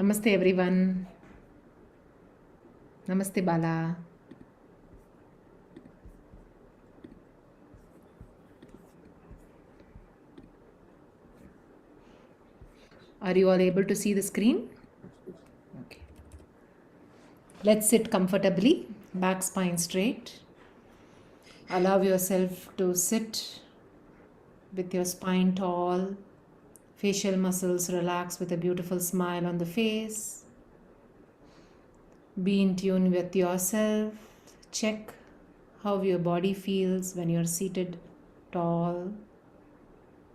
Namaste everyone. Namaste Bala. Are you all able to see the screen? Okay. Let's sit comfortably, back spine straight. Allow yourself to sit with your spine tall, facial muscles relaxed with a beautiful smile on the face. Be in tune with yourself. Check how your body feels when you're seated tall.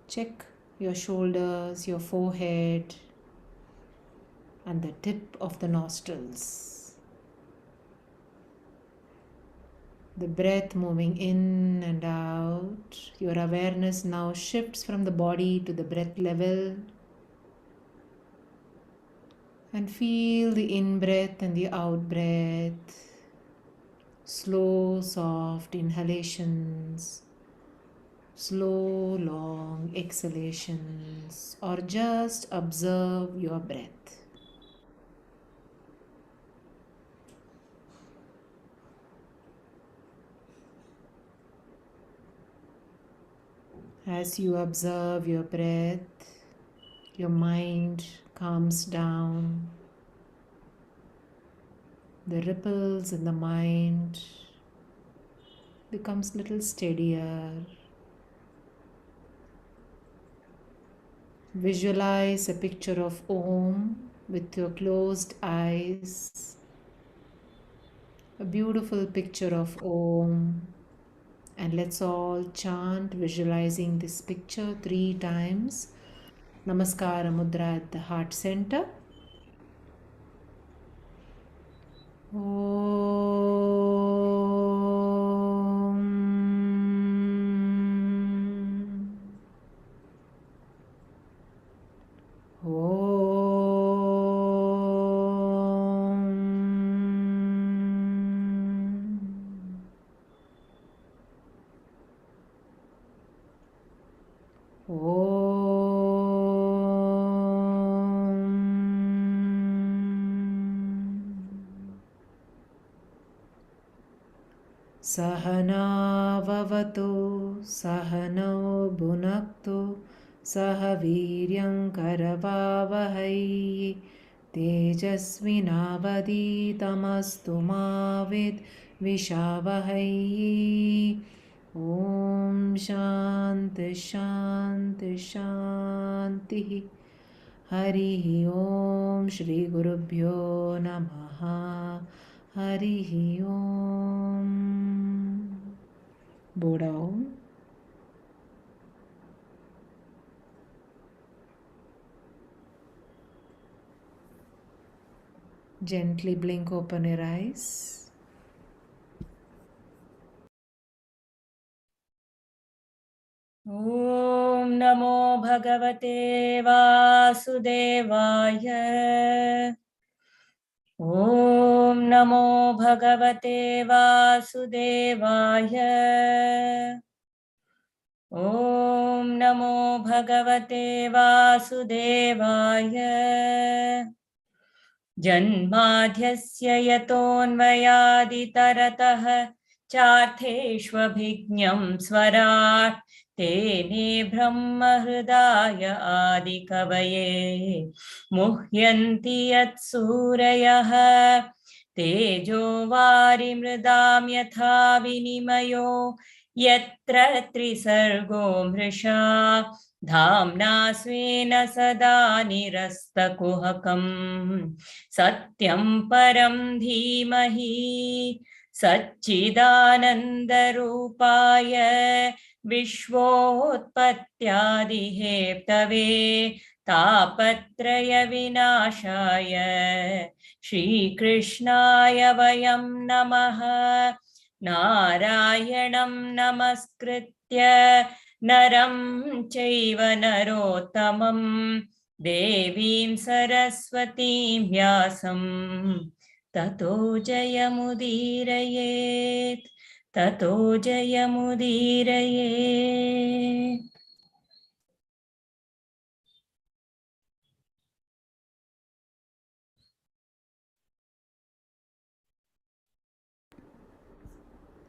Check your shoulders, your forehead, and the tip of the nostrils. The breath moving in and out. Your awareness now shifts from the body to the breath level. And feel the in breath and the out breath. Slow, soft inhalations. Slow, long exhalations. Or just observe your breath. As you observe your breath, your mind calms down. The ripples in the mind becomes little steadier. Visualize a picture of Om with your closed eyes. A beautiful picture of Om. And let's all chant visualizing this picture 3 times. Namaskara Mudra at the heart center. Sahana vavatu sahano bhunaktu sahaviryam karavavahai tejasvinavaditamastu mavid vishavahai. Om Shanti Shanti Shanti. Harihi Om Shri Gurubhyo Namaha. Harihi Om. Bow down. Gently blink open your eyes. ॐ नमो भगवते वासुदेवाय। ॐ नमो भगवते वासुदेवाय। ॐ नमो भगवते वासुदेवाय। जन्माद्यस्य यतोऽन्वयादितरतः चार्थेष्वभिज्ञं स्वराट् तेने ब्रह्महृदाय आदिकवये मुह्यन्ति यत्सूरयः तेजो वारिमृदां यथा विनिमयो यत्र त्रिसर्गो मृषा धाम्ना स्वेन सदा निरस्तकुहकम् सत्यं परं धीमहि सच्चिदानन्दरूपाय विश्वोत्पत्त्यादिहेतवे तापत्रयविनाशाय श्रीकृष्णाय वयं नमः। नारायणं नमस्कृत्य नरं चैव नरोत्तमं देवीं सरस्वतीं व्यासं ततो जयमुदीरयेत्। ततो जयमुदीरयेत्।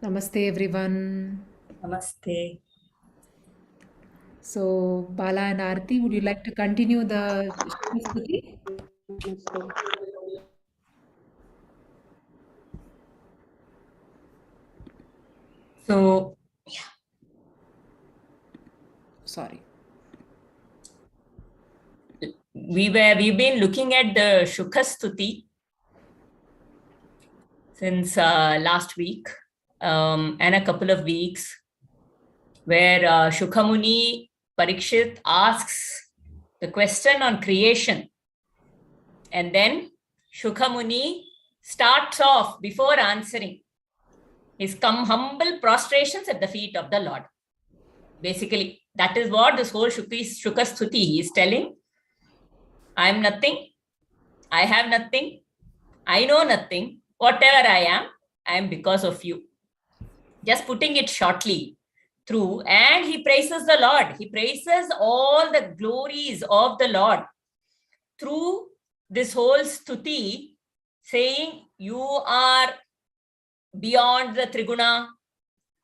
Namaste, everyone. Namaste. So, Bala and Aarti, would you like to continue the Shukaskriti? So Sorry. we've been looking at the Shukastuti since last week and a couple of weeks, where Shukhamuni Parikshit asks the question on creation, and then Shukhamuni starts off before answering his humble prostrations at the feet of the Lord. Basically, that is what this whole Shukastuti he is telling. I am nothing. I have nothing. I know nothing. Whatever I am because of you. Just putting it shortly through, and he praises the Lord. He praises all the glories of the Lord through this whole stuti, saying you are beyond the triguna,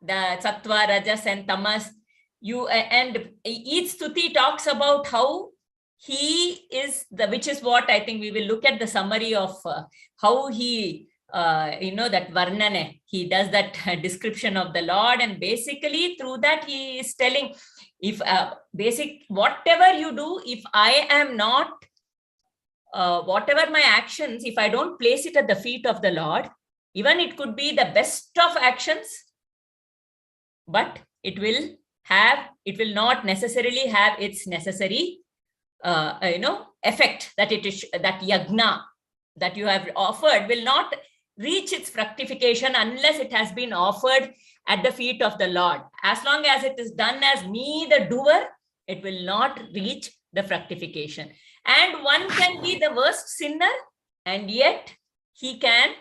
the sattva, rajas, and tamas. You and each stuti talks about how he is which is what I think we will look at the summary of how he that varnane, he does that description of the Lord, and basically through that he is telling, if whatever you do, if I am not whatever my actions, if I don't place it at the feet of the Lord, even it could be the best of actions, but it will not necessarily have its necessary effect, that it is that yagna that you have offered will not reach its fructification unless it has been offered at the feet of the Lord. As long as it is done as me, the doer, it will not reach the fructification. And one can be the worst sinner, and yet he can,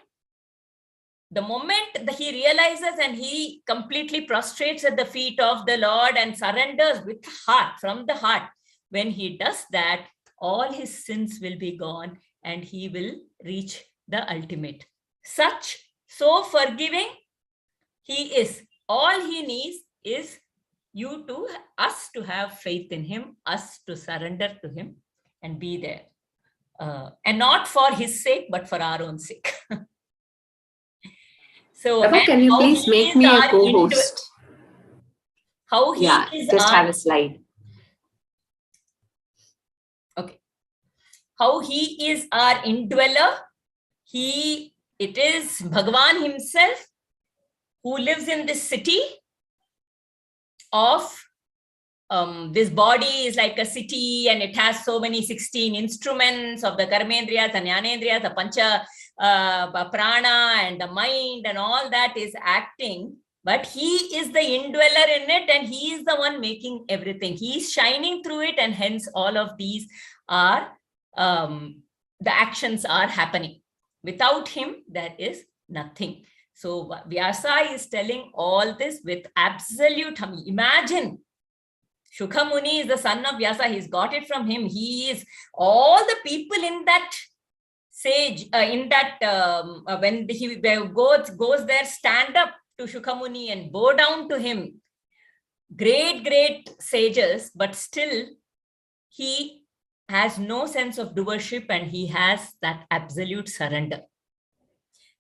the moment that he realizes and he completely prostrates at the feet of the Lord and surrenders with heart, from the heart, when he does that, all his sins will be gone and he will reach the ultimate. So forgiving he is. All he needs is us to have faith in him, us to surrender to him and be there. And not for his sake, but for our own sake. So, Prabhu, can you please make me a co-host? How he is just have a slide. Okay. How he is our indweller. It is Bhagavan himself who lives in this city of this body is like a city, and it has so many 16 instruments of the karmendriyas, the jnanendriyas, the pancha prana, and the mind, and all that is acting. But he is the indweller in it, and he is the one making everything. He is shining through it, and hence all of these are, the actions are happening. Without him, there is nothing. So Vyasa is telling all this with absolute, imagine, Shukhamuni is the son of Vyasa. He's got it from him. He is all the people in that sage, when he goes there, stand up to Shukhamuni and bow down to him. Great sages, but still he has no sense of doership and he has that absolute surrender.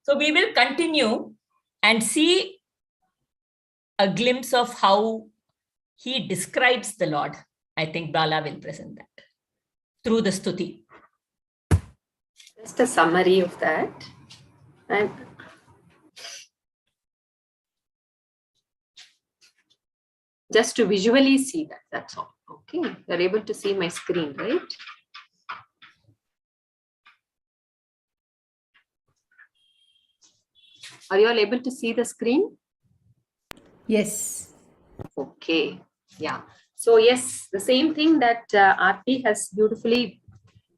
So we will continue and see a glimpse of how he describes the Lord. I think Bala will present that through the stuti. Just a summary of that. And just to visually see that, that's all. Okay, you're able to see my screen, right? Are you all able to see the screen? Yes. Okay, yeah. So yes, the same thing that Aarti has beautifully,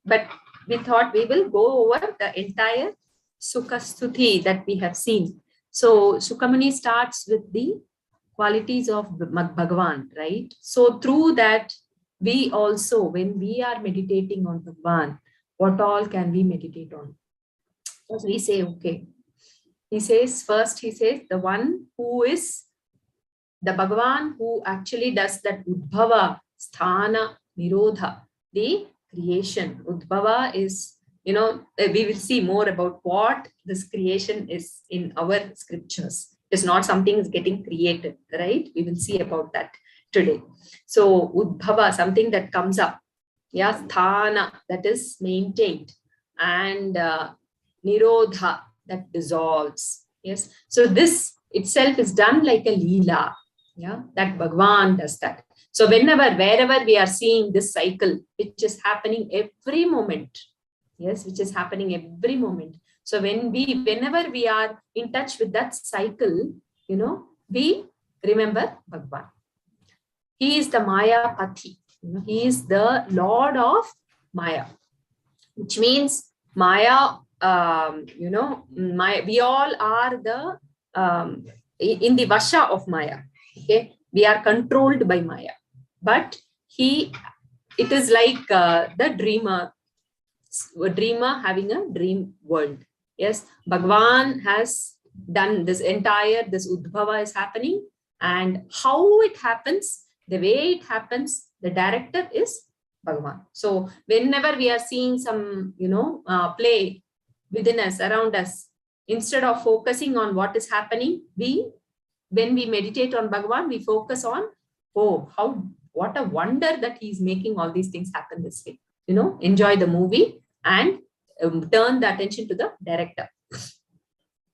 but we thought we will go over the entire Sukhastuti that we have seen. So Shukhamuni starts with the qualities of Bhagavan, right? So through that, we also, when we are meditating on Bhagavan, what all can we meditate on? Because we say, okay, he says, first he says, the one who is the Bhagavan who actually does that Udbhava, Sthana, Nirodha, the creation. Udbhava is, we will see more about what this creation is in our scriptures. It's not something is getting created, right? We will see about that today. So Udbhava, something that comes up. Yeah, Sthana, that is maintained. And Nirodha, that dissolves. Yes. So this itself is done like a Leela. Yeah, that Bhagavan does that. So wherever we are seeing this cycle, which is happening every moment, yes, which is happening every moment. So whenever we are in touch with that cycle, we remember Bhagavan. He is the Maya Pati. He is the Lord of Maya, which means Maya. We all are the in the Vasha of Maya. Okay, we are controlled by Maya, but it is like the dreamer having a dream world. Yes, Bhagavan has done this Udbhava is happening, and how it happens, the way it happens, the director is Bhagavan. So whenever we are seeing some, play within us, around us, instead of focusing on what is happening, when we meditate on Bhagavan, we focus on, what a wonder that he's making all these things happen this way. Enjoy the movie and turn the attention to the director.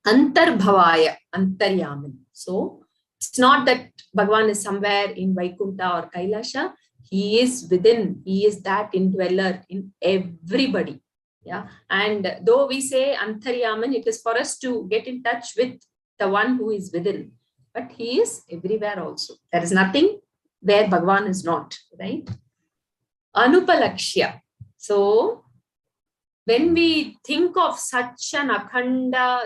Antarbhavaya, Antaryaman. So it's not that Bhagavan is somewhere in Vaikuntha or Kailasha. He is within. He is that indweller in everybody. Yeah. And though we say Antaryaman, it is for us to get in touch with the one who is within. But he is everywhere also. There is nothing where Bhagavan is not, right? Anupalakshya. So when we think of such an Akhanda,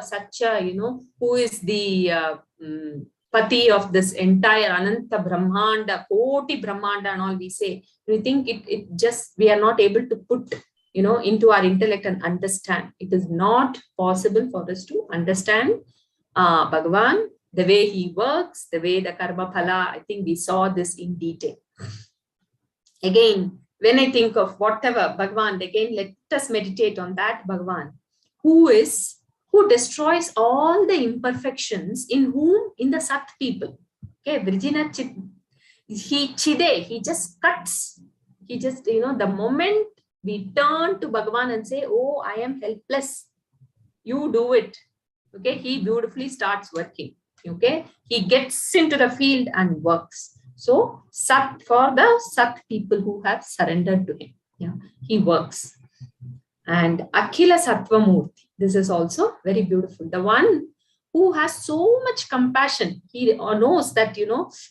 who is the Pati of this entire Ananta Brahmanda, Koti Brahmanda and all we say, we think we are not able to put, into our intellect and understand. It is not possible for us to understand Bhagavan, the way he works, the way the Karma Phala. I think we saw this in detail. Again, when I think of whatever Bhagavan, again, let us meditate on that Bhagavan, who destroys all the imperfections in the Sat people. Okay, Vrijina he just cuts. He just, the moment we turn to Bhagavan and say, oh, I am helpless, you do it. Okay, he beautifully starts working. Okay, he gets into the field and works. So for the Sat people who have surrendered to him, he works. And Akhila Sattvamurti, this is also very beautiful. The one who has so much compassion, he knows that,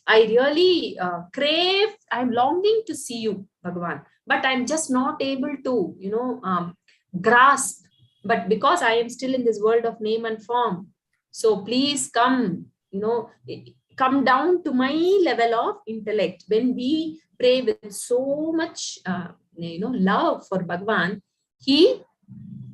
I really crave, I'm longing to see you, Bhagavan, but I'm just not able to, grasp. But because I am still in this world of name and form, so please come, come down to my level of intellect. When we pray with so much, love for Bhagavan, he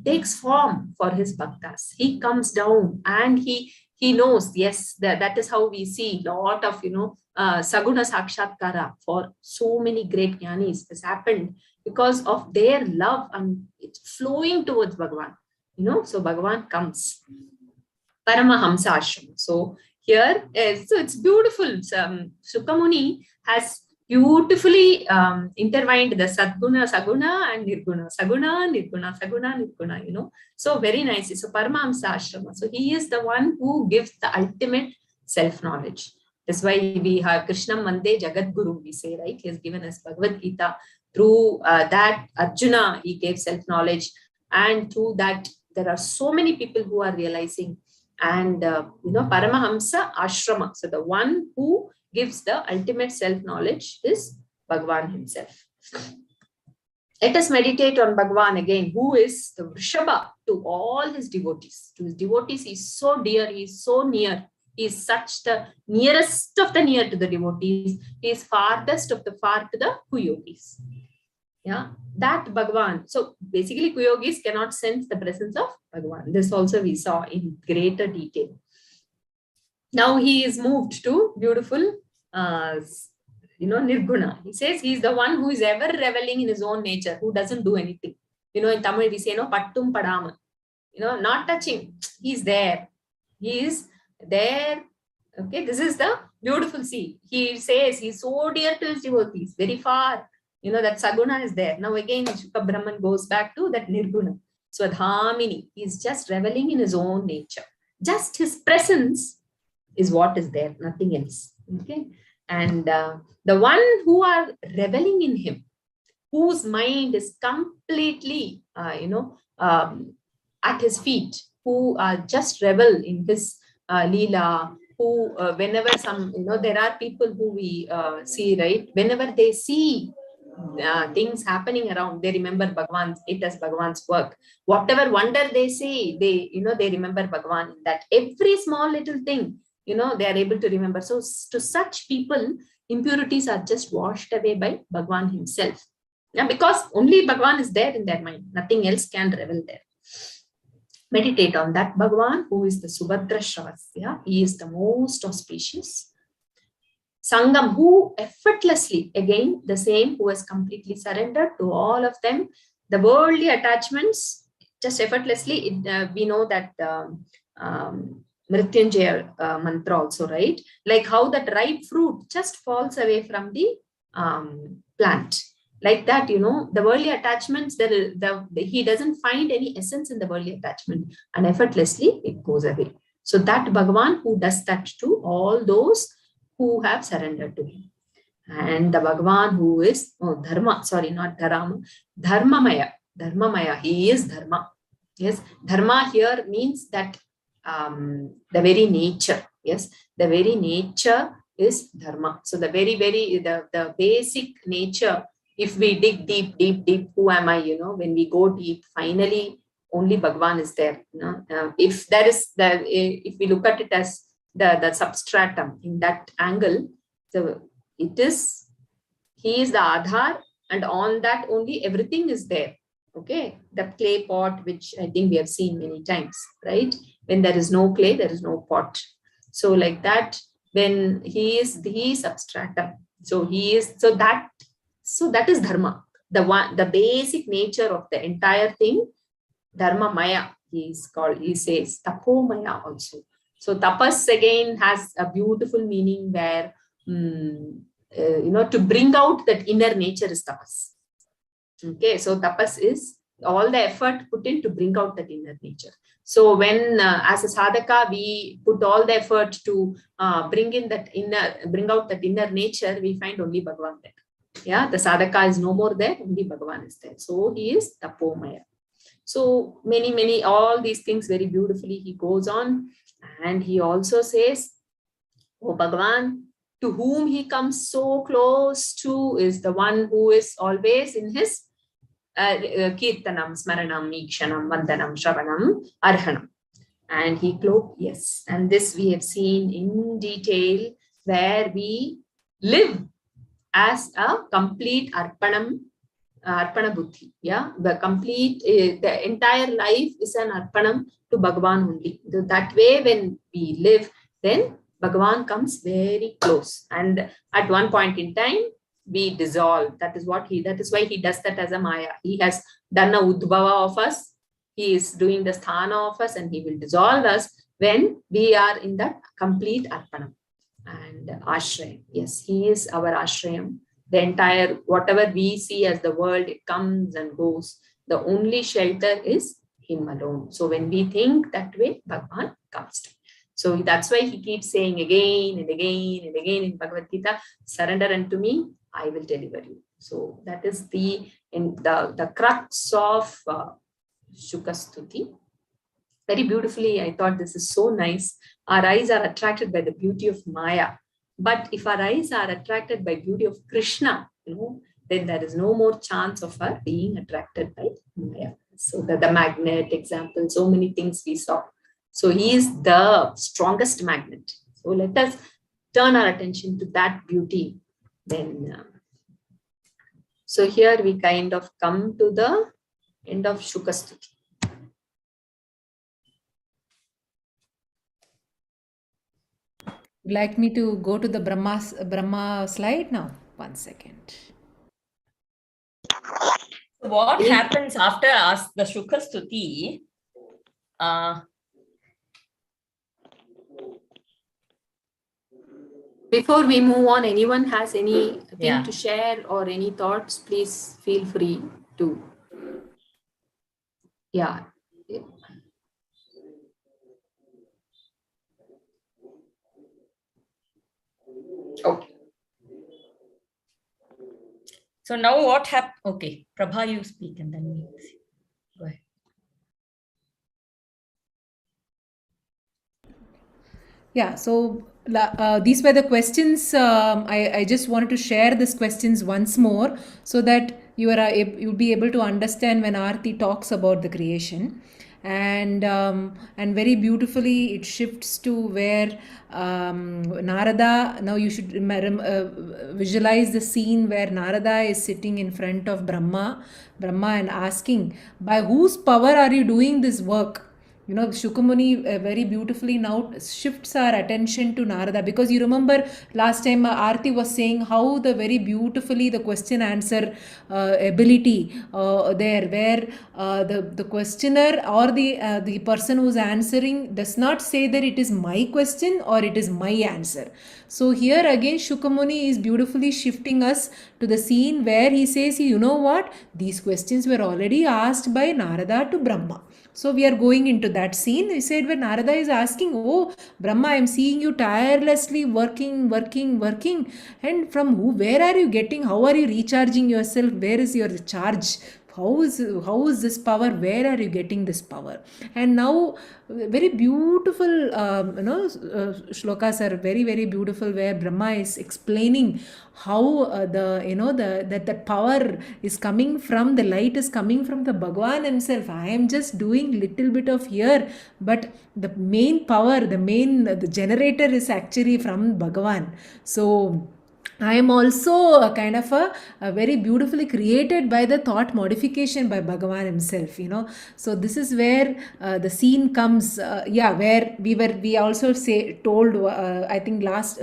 takes form for his bhaktas. He comes down and he knows, yes, that is how we see a lot of, Saguna Sakshatkara for so many great jnanis has happened because of their love and it's flowing towards Bhagavan. So Bhagavan comes. Paramahamsa Ashrama. So here, so it's beautiful. Sukamuni has beautifully intertwined the Sadguna, Saguna and Nirguna. Saguna, Nirguna, Saguna, Nirguna, So very nicely. So Paramahamsa Ashrama. So he is the one who gives the ultimate self-knowledge. That's why we have Krishna Mande Jagat Guru, we say, right? He has given us Bhagavad Gita. Through that, Arjuna, he gave self-knowledge. And through that, there are so many people who are realizing. And, Paramahamsa Ashrama. So the one who gives the ultimate self-knowledge is Bhagavan himself. Let us meditate on Bhagavan again, who is the Vrishabha to all his devotees. To his devotees, he is so dear, he is so near. He is such the nearest of the near to the devotees. He is farthest of the far to the yogis. Yeah, that Bhagavan. So basically, Kuyogis cannot sense the presence of Bhagavan. This also we saw in greater detail. Now he is moved to beautiful, Nirguna. He says he's the one who is ever reveling in his own nature, who doesn't do anything. In Tamil we say, pattum padama. Not touching. He's there. He is there. Okay, this is the beautiful sea. He says he's so dear to his devotees, very far. That Saguna is there. Now again, Shuka Brahman goes back to that Nirguna. Swadhamini. He's just reveling in his own nature. Just his presence is what is there, nothing else. Okay, and the one who are reveling in him, whose mind is completely, at his feet, who just revel in his leela, who whenever there are people who we see, right, whenever they see things happening around, they remember it as Bhagavan's work. Whatever wonder they see, they remember Bhagavan. That every small little thing, they are able to remember. So to such people, impurities are just washed away by Bhagavan himself. Yeah, because only Bhagavan is there in their mind. Nothing else can revel there. Meditate on that Bhagavan, who is the Subhadra Shrasya. He is the most auspicious. Sangam, who effortlessly, again, the same, who has completely surrendered to all of them. The worldly attachments, just effortlessly, we know that Mrityunjaya mantra also, right? Like how that ripe fruit just falls away from the plant. Like that, the worldly attachments, he doesn't find any essence in the worldly attachment, and effortlessly it goes away. So that Bhagavan who does that to all those who have surrendered to him. And the Bhagavan who is, Dharma, sorry, not Dharma, Dharmamaya, he is Dharma. Yes, Dharma here means that the very nature, yes, the very nature is Dharma. So the the basic nature, if we dig deep, who am I, when we go deep, finally, only Bhagavan is there. If there is if we look at it as the substratum in that angle, so he is the Aadhar, and on that only everything is there. Okay, the clay pot, which I think we have seen many times, right? When there is no clay, there is no pot. So like that, when he is substratum, so that is Dharma, the basic nature of the entire thing. Dharma Maya, he says Tapomaya also. So tapas again has a beautiful meaning where, to bring out that inner nature is tapas. Okay, so tapas is all the effort put in to bring out that inner nature. So when as a sadhaka, we put all the effort to bring out that inner nature, we find only Bhagavan there. Yeah, the sadhaka is no more there, only Bhagavan is there. So he is Tapomaya. So many, all these things very beautifully he goes on. And he also says, oh Bhagavan, to whom he comes so close to is the one who is always in his Kirtanam, Smaranam, Ikshanam, Vandanam, Shravanam, Arhanam. And he cloaked, yes. And this we have seen in detail, where we live as a complete Arpanam, Arpana Buddhi. Yeah, the entire life is an Arpanam to Bhagavan only. That way, when we live, then Bhagavan comes very close. And at one point in time, we dissolve. That is why he does that as a Maya. He has done a Udbhava of us. He is doing the Sthana of us, and he will dissolve us when we are in that complete Arpanam. And Ashrayam. Yes, he is our Ashrayam. The entire, whatever we see as the world, it comes and goes. The only shelter is him alone. So when we think that way, Bhagavan comes to. So that's why he keeps saying again and again and again in Bhagavad Gita, surrender unto me, I will deliver you. So that is the crux of Shukastuti. Very beautifully, I thought this is so nice. Our eyes are attracted by the beauty of Maya. But if our eyes are attracted by beauty of Krishna, then there is no more chance of our being attracted by Maya. So the magnet example, so many things we saw. So he is the strongest magnet. So let us turn our attention to that beauty. Then So here we kind of come to the end of Shukastuti. Would like me to go to the Brahma slide now? 1 second. So what happens after us, the Shukastuti? Before we move on, anyone has anything to share or any thoughts, please feel free to. Yeah. Okay. So now what happened? Okay, Prabha, you speak and then we see. Go ahead. Yeah, so these were the questions. I just wanted to share these questions once more so that you'll be able to understand when Aarti talks about the creation. And very beautifully it shifts to where Narada, now you should visualize the scene where Narada is sitting in front of Brahma and asking, by whose power are you doing this work? You know, Shukamuni very beautifully now shifts our attention to Narada, because you remember last time Aarti was saying how the very beautifully the question answer ability there, where the questioner or the person who's answering does not say that it is my question or it is my answer. So here again Shukamuni is beautifully shifting us to the scene where he says, you know what, these questions were already asked by Narada to Brahma. So we are going into that scene. He said when Narada is asking, oh Brahma, I am seeing you tirelessly working. And from who, where are you getting, how are you recharging yourself? Where is your charge? How is this power? Where are you getting this power? And now very beautiful shlokas are very, very beautiful, where Brahma is explaining how that power is coming from, the light is coming from the Bhagavan himself. I am just doing little bit of here, but the main power, the generator is actually from Bhagavan. So I am also a kind of a very beautifully created by the thought modification by Bhagavan himself, you know. So this is where the scene comes, where we also told, I think last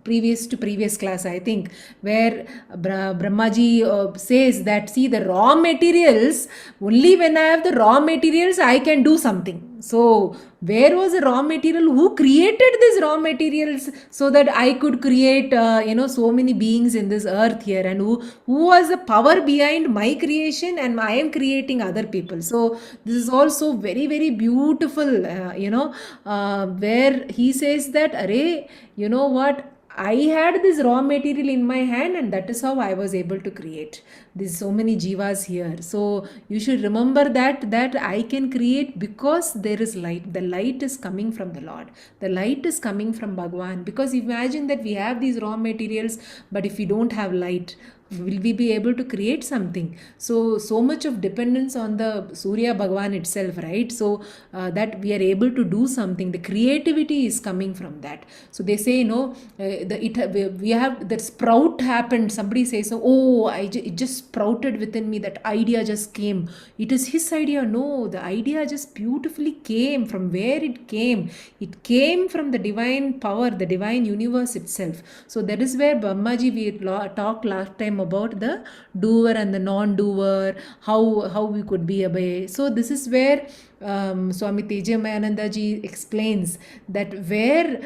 previous class, I think, where Brahmaji says that, see, the raw materials, only when I have the raw materials I can do something. So where was the raw material? Who created these raw materials so that I could create so many beings in this earth here? And who was the power behind my creation, and I am creating other people? So this is also very, very beautiful, where he says that, array, you know what, I had this raw material in my hand, and that is how I was able to create. There's so many jivas here. So you should remember that I can create because there is light. The light is coming from the Lord. The light is coming from Bhagavan. Because imagine that we have these raw materials, but if we don't have light, will we be able to create something? So much of dependence on the Surya Bhagavan itself, right? So that we are able to do something. The creativity is coming from that. So they say, we have that sprout happened. Somebody says, oh, it just sprouted within me. That idea just came. It is his idea. No, the idea just beautifully came. From where it came? It came from the divine power, the divine universe itself. So that is where Brahmaji, we talked last time about the doer and the non-doer, how we could be away. So this is where Swami Tejamayananda ji explains that where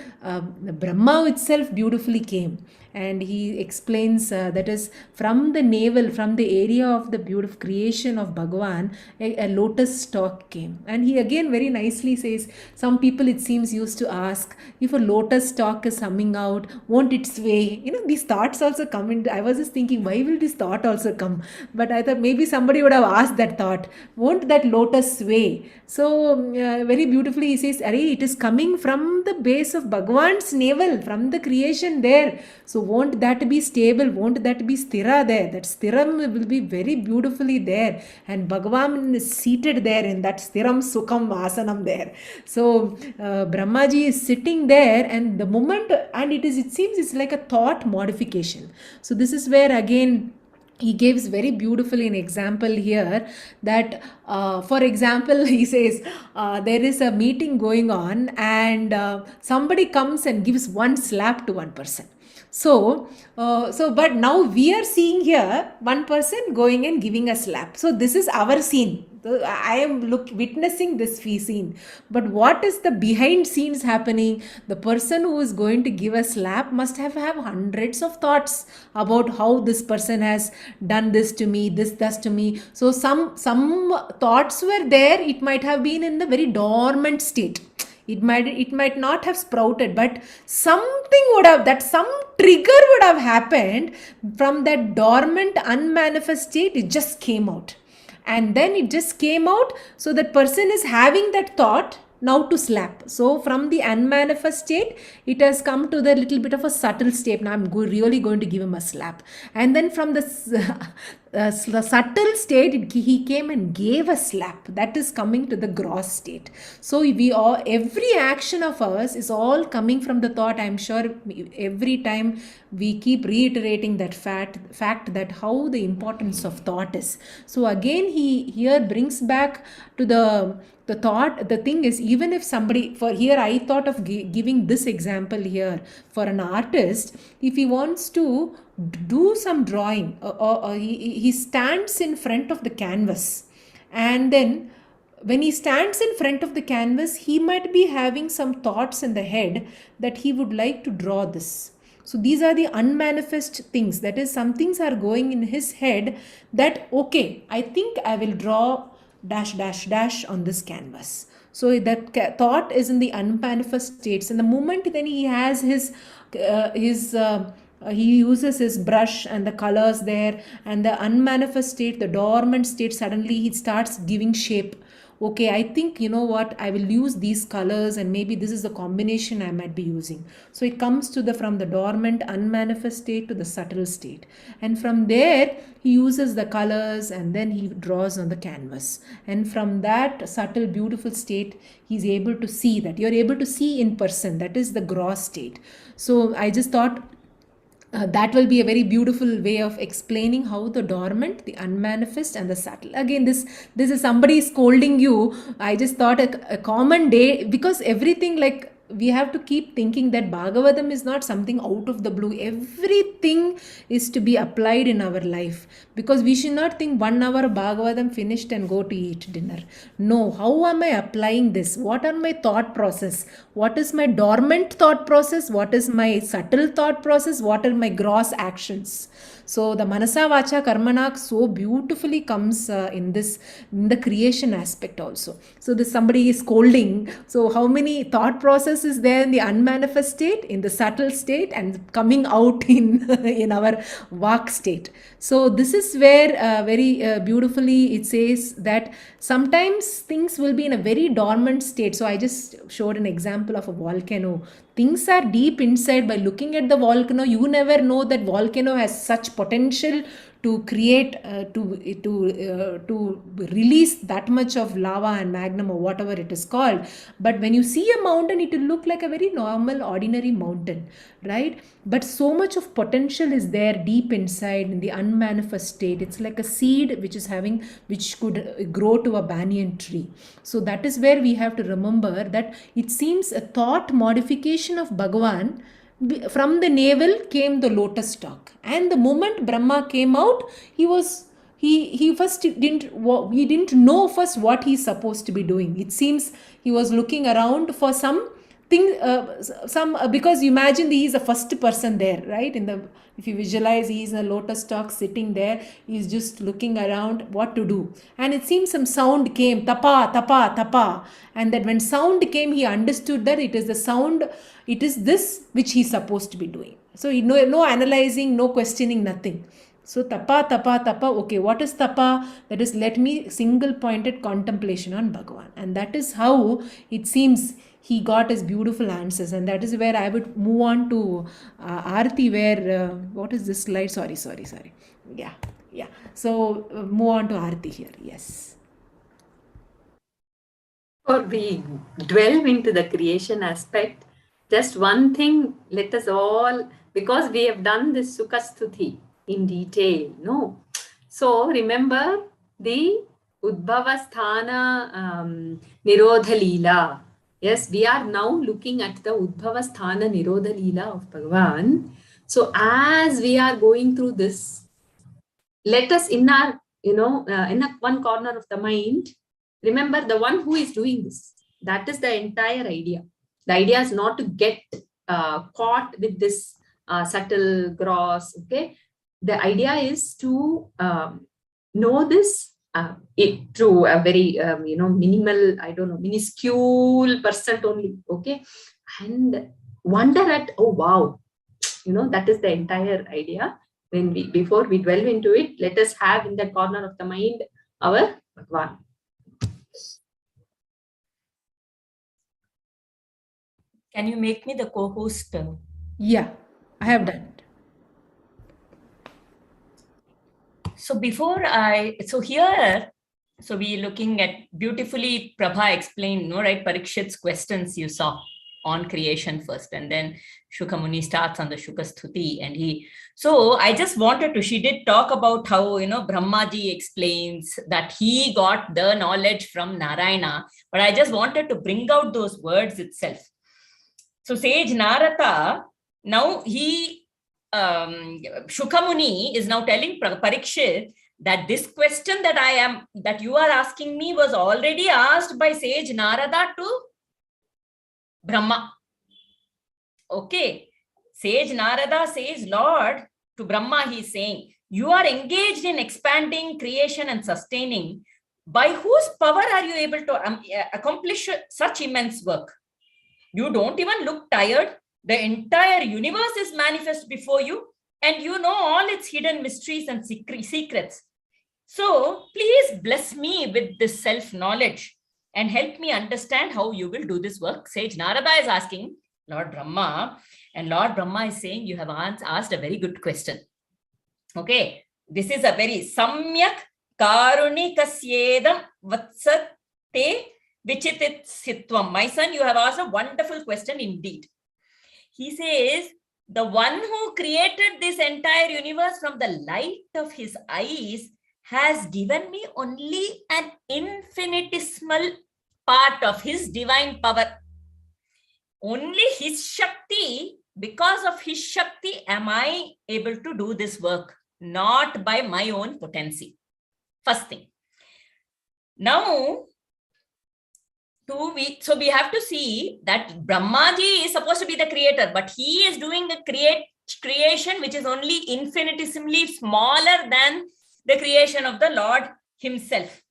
Brahma itself beautifully came. And he explains that is from the navel, from the area of the beautiful creation of Bhagavan, a lotus stalk came. And he again very nicely says, some people it seems used to ask, if a lotus stalk is coming out, won't it sway? You know, these thoughts also come in. I was just thinking, why will this thought also come? But I thought maybe somebody would have asked that thought, won't that lotus sway? So very beautifully he says, array, it is coming from the base of Bhagavan's navel, from the creation there. So won't that be stable? Won't that be sthira there? That sthiram will be very beautifully there. And Bhagavan is seated there in that sthiram sukham asanam there. So Brahmaji is sitting there, and the moment, and it seems it's like a thought modification. So this is where again he gives very beautifully an example here that for example he says there is a meeting going on and somebody comes and gives one slap to one person. So but now we are seeing here one person going and giving a slap. So this is our scene. I am witnessing this scene. But what is the behind scenes happening? The person who is going to give a slap must have hundreds of thoughts about how this person has done this to me, this to me. So some thoughts were there. It might have been in the very dormant state. It might not have sprouted, but something would have, that some trigger would have happened from that dormant unmanifest state. It just came out, and then it just came out. So that person is having that thought now to slap. So from the unmanifest state, it has come to the little bit of a subtle state. Now I'm really going to give him a slap. And then from the subtle state, he came and gave a slap. That is coming to the gross state. So we all, every action of ours is all coming from the thought. I'm sure every time we keep reiterating that fact that how the importance of thought is. So again, he here brings back to the thought. The thing is, even if somebody, for here I thought of giving this example here for an artist. If he wants to do some drawing, or he stands in front of the canvas, and then when he stands in front of the canvas, he might be having some thoughts in the head that he would like to draw this. So these are the unmanifest things. That is, some things are going in his head that, okay, I think I will draw dash dash dash on this canvas. So that thought is in the unmanifest states. And the moment then he has he uses his brush and the colors there, and the unmanifest state, the dormant state, suddenly he starts giving shape. Okay, I think, you know what, I will use these colors, and maybe this is the combination I might be using. So it comes to from the dormant unmanifest state to the subtle state, and from there he uses the colors, and then he draws on the canvas, and from that subtle beautiful state he's able to see, that you're able to see in person. That is the gross state. So I just thought that will be a very beautiful way of explaining how the dormant, the unmanifest, and the subtle. Again, this is somebody scolding you. I just thought a common day, because everything, like, we have to keep thinking that Bhagavatam is not something out of the blue. Everything is to be applied in our life, because we should not think 1 hour Bhagavatam finished and go to eat dinner. No, how am I applying this? What are my thought process? What is my dormant thought process? What is my subtle thought process? What are my gross actions? So the Manasa Vacha Karmana so beautifully comes in the creation aspect also. So somebody is scolding. So how many thought process is there in the unmanifest state, in the subtle state, and coming out in our Vak state. So this is where very beautifully it says that sometimes things will be in a very dormant state. So I just showed an example of a volcano. Things are deep inside. By looking at the volcano, you never know that volcano has such potential to create, to release that much of lava and magma or whatever it is called. But when you see a mountain, it will look like a very normal, ordinary mountain, right? But so much of potential is there deep inside in the unmanifest state. It's like a seed which could grow to a banyan tree. So that is where we have to remember that it seems a thought modification of Bhagavan. From the navel came the lotus stalk, and the moment Brahma came out, he didn't know first what he's supposed to be doing. It seems he was looking around for some thing, because you imagine he is the first person there, right? If you visualize, he is in a lotus stalk sitting there. He's just looking around what to do, and it seems some sound came, tapa tapa tapa, and that when sound came, he understood that it is the sound. It is this which he's supposed to be doing. So no analyzing, no questioning, nothing. So tapa tapa tapa. Okay, what is tapa? That is, let me single pointed contemplation on Bhagavan, and that is how it seems he got his beautiful answers. And that is where I would move on to Aarti, where what is this slide? Sorry. Yeah. So move on to Aarti here. Yes. Before we delve into the creation aspect, just one thing, let us all, because we have done this Sukha Stuti in detail, no? So remember the Udbhavasthana Nirodha Leela. Yes, we are now looking at the Udbhavasthana Nirodha Leela of Bhagavan. So as we are going through this, let us in our, in a one corner of the mind, remember the one who is doing this. That is the entire idea. The idea is not to get caught with this subtle gross. Okay, the idea is to know this it through a very minimal, I don't know, minuscule percent only. Okay, and wonder at, oh wow, that is the entire idea. When we, before we delve into it, let us have in the corner of the mind our Bhagwan. Can you make me the co-host? Yeah, I have done it. So we're looking at beautifully Prabha explained, no, right? Parikshit's questions you saw on creation first, and then Shukamuni starts on the Shukastuti, and she did talk about how, Brahmaji explains that he got the knowledge from Narayana, but I just wanted to bring out those words itself. So sage Narada, now Shukamuni is now telling Parikshit that this question that you are asking me was already asked by sage Narada to Brahma. Okay. Sage Narada says, Lord, to Brahma, he's saying, you are engaged in expanding, creation, and sustaining. By whose power are you able to accomplish such immense work? You don't even look tired. The entire universe is manifest before you, and you know all its hidden mysteries and secrets. So please bless me with this self-knowledge and help me understand how you will do this work. Sage Narada is asking Lord Brahma, and Lord Brahma is saying, you have asked a very good question. Okay, this is a very samyak karunikasyedam vatsate vichitit sitvam. My son, you have asked a wonderful question indeed. He says, the one who created this entire universe from the light of his eyes has given me only an infinitesimal part of his divine power. Only his Shakti, because of his Shakti, am I able to do this work, not by my own potency. First thing. Now, so we have to see that Brahmaji is supposed to be the creator, but he is doing a creation which is only infinitesimally smaller than the creation of the Lord himself.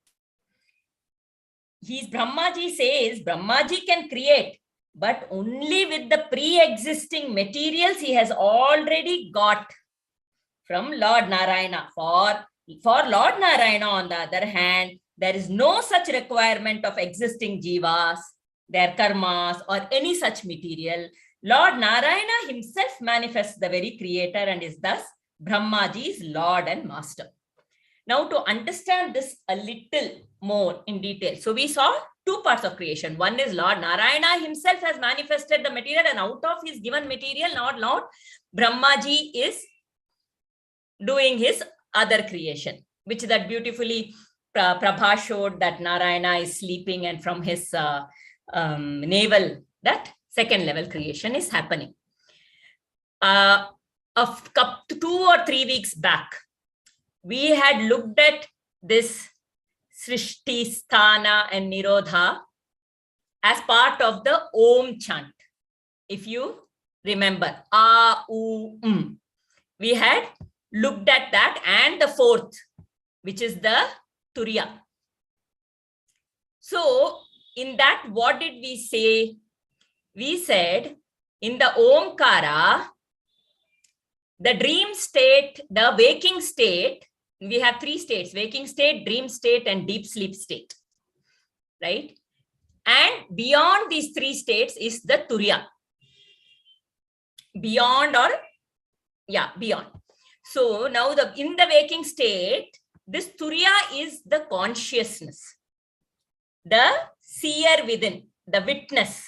Brahmaji says Brahmaji can create, but only with the pre-existing materials he has already got from Lord Narayana. For Lord Narayana, on the other hand, there is no such requirement of existing jivas, their karmas, or any such material. Lord Narayana himself manifests the very creator and is thus Brahmaji's Lord and Master. Now, to understand this a little more in detail, so we saw two parts of creation. One is Lord Narayana himself has manifested the material, and out of his given material, Lord Brahmaji is doing his other creation, which that beautifully Prabha showed that Narayana is sleeping, and from his navel, that second level creation is happening. 2 or 3 weeks back, we had looked at this Srishti, Sthana, and Nirodha as part of the Om chant. If you remember, A, U, we had looked at that, and the fourth, which is the Turiya. So in that, what did we say? We said in the Omkara, the dream state, the waking state, we have 3 states: waking state, dream state, and deep sleep state, right? And beyond these 3 states is the Turiya. Beyond. So now in the waking state, this Turiya is the consciousness, the seer within, the witness,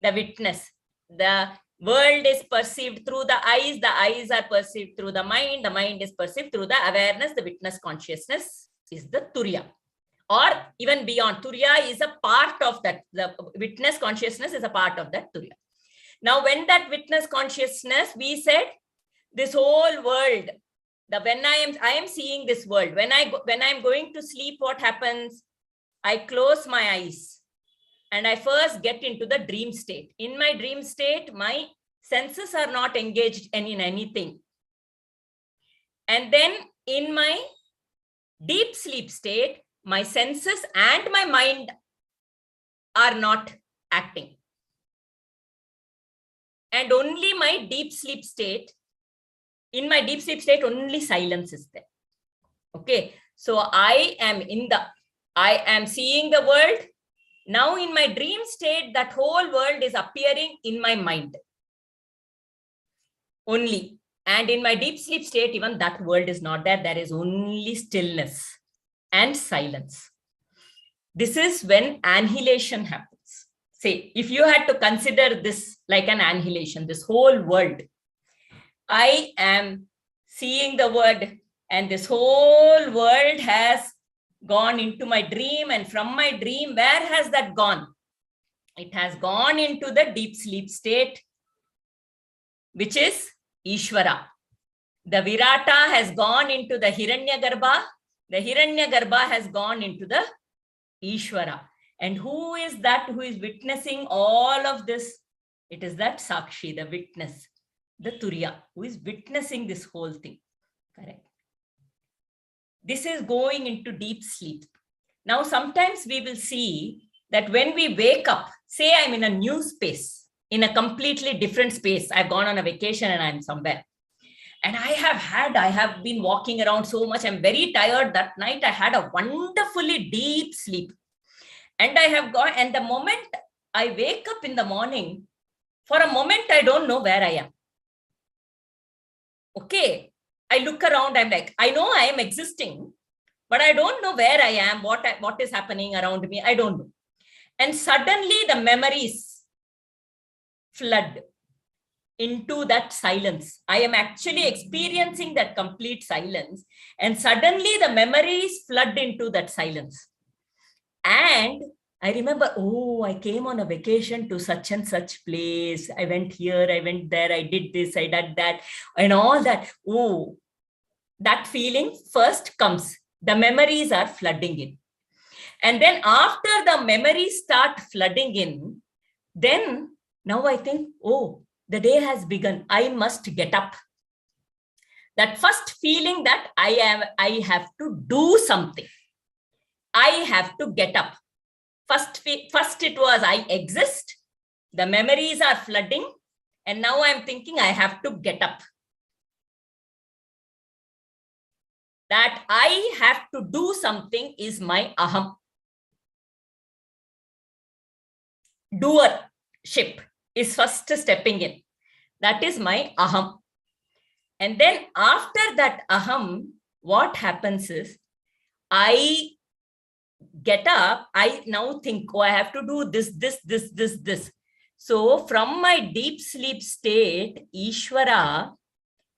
the World is perceived through the eyes are perceived through the mind is perceived through the awareness, the witness consciousness is the Turiya. Or even beyond, Turiya is a part of that. The witness consciousness is a part of that Turiya. Now, when that witness consciousness, we said, this whole world, when I am seeing this world, when I'm going to sleep, what happens? I close my eyes and I first get into the dream state. In my dream state, my senses are not engaged in anything. And then in my deep sleep state, my senses and my mind are not acting. And only my deep sleep state, in my deep sleep state, only silence is there. Okay. So I am seeing the world. Now in my dream state, that whole world is appearing in my mind only. And in my deep sleep state, even that world is not there. There is only stillness and silence. This is when annihilation happens. Say, if you had to consider this like an annihilation, this whole world, I am seeing the world, and this whole world has gone into my dream. And from my dream, where has that gone? It has gone into the deep sleep state, which is Ishvara. The Virata has gone into the Hiranyagarbha. The Hiranyagarbha has gone into the Ishvara. And who is that who is witnessing all of this? It is that Sakshi, the witness, the Turiya, who is witnessing this whole thing. Correct. This is going into deep sleep. Now, sometimes we will see that when we wake up, say I'm in a new space, in a completely different space. I've gone on a vacation and I'm somewhere. And I have been walking around so much. I'm very tired. That night I had a wonderfully deep sleep. And I have gone, and the moment I wake up in the morning, for a moment, I don't know where I am. Okay. I look around, I'm like, I know I am existing, but I don't know where I am, what is happening around me. I don't know. And suddenly the memories flood into that silence. I am actually experiencing that complete silence. And suddenly the memories flood into that silence. And I remember, oh, I came on a vacation to such and such place. I went here, I went there, I did this, I did that, and all that. Oh, that feeling first comes. The memories are flooding in. And then after the memories start flooding in, then now I think, oh, the day has begun. I must get up. That first feeling that I have to do something. I have to get up. First it was I exist. The memories are flooding. And now I'm thinking I have to get up. That I have to do something is my aham. Doership is first stepping in. That is my aham. And then after that aham, what happens is I get up. I now think, oh, I have to do this. So from my deep sleep state, Ishvara,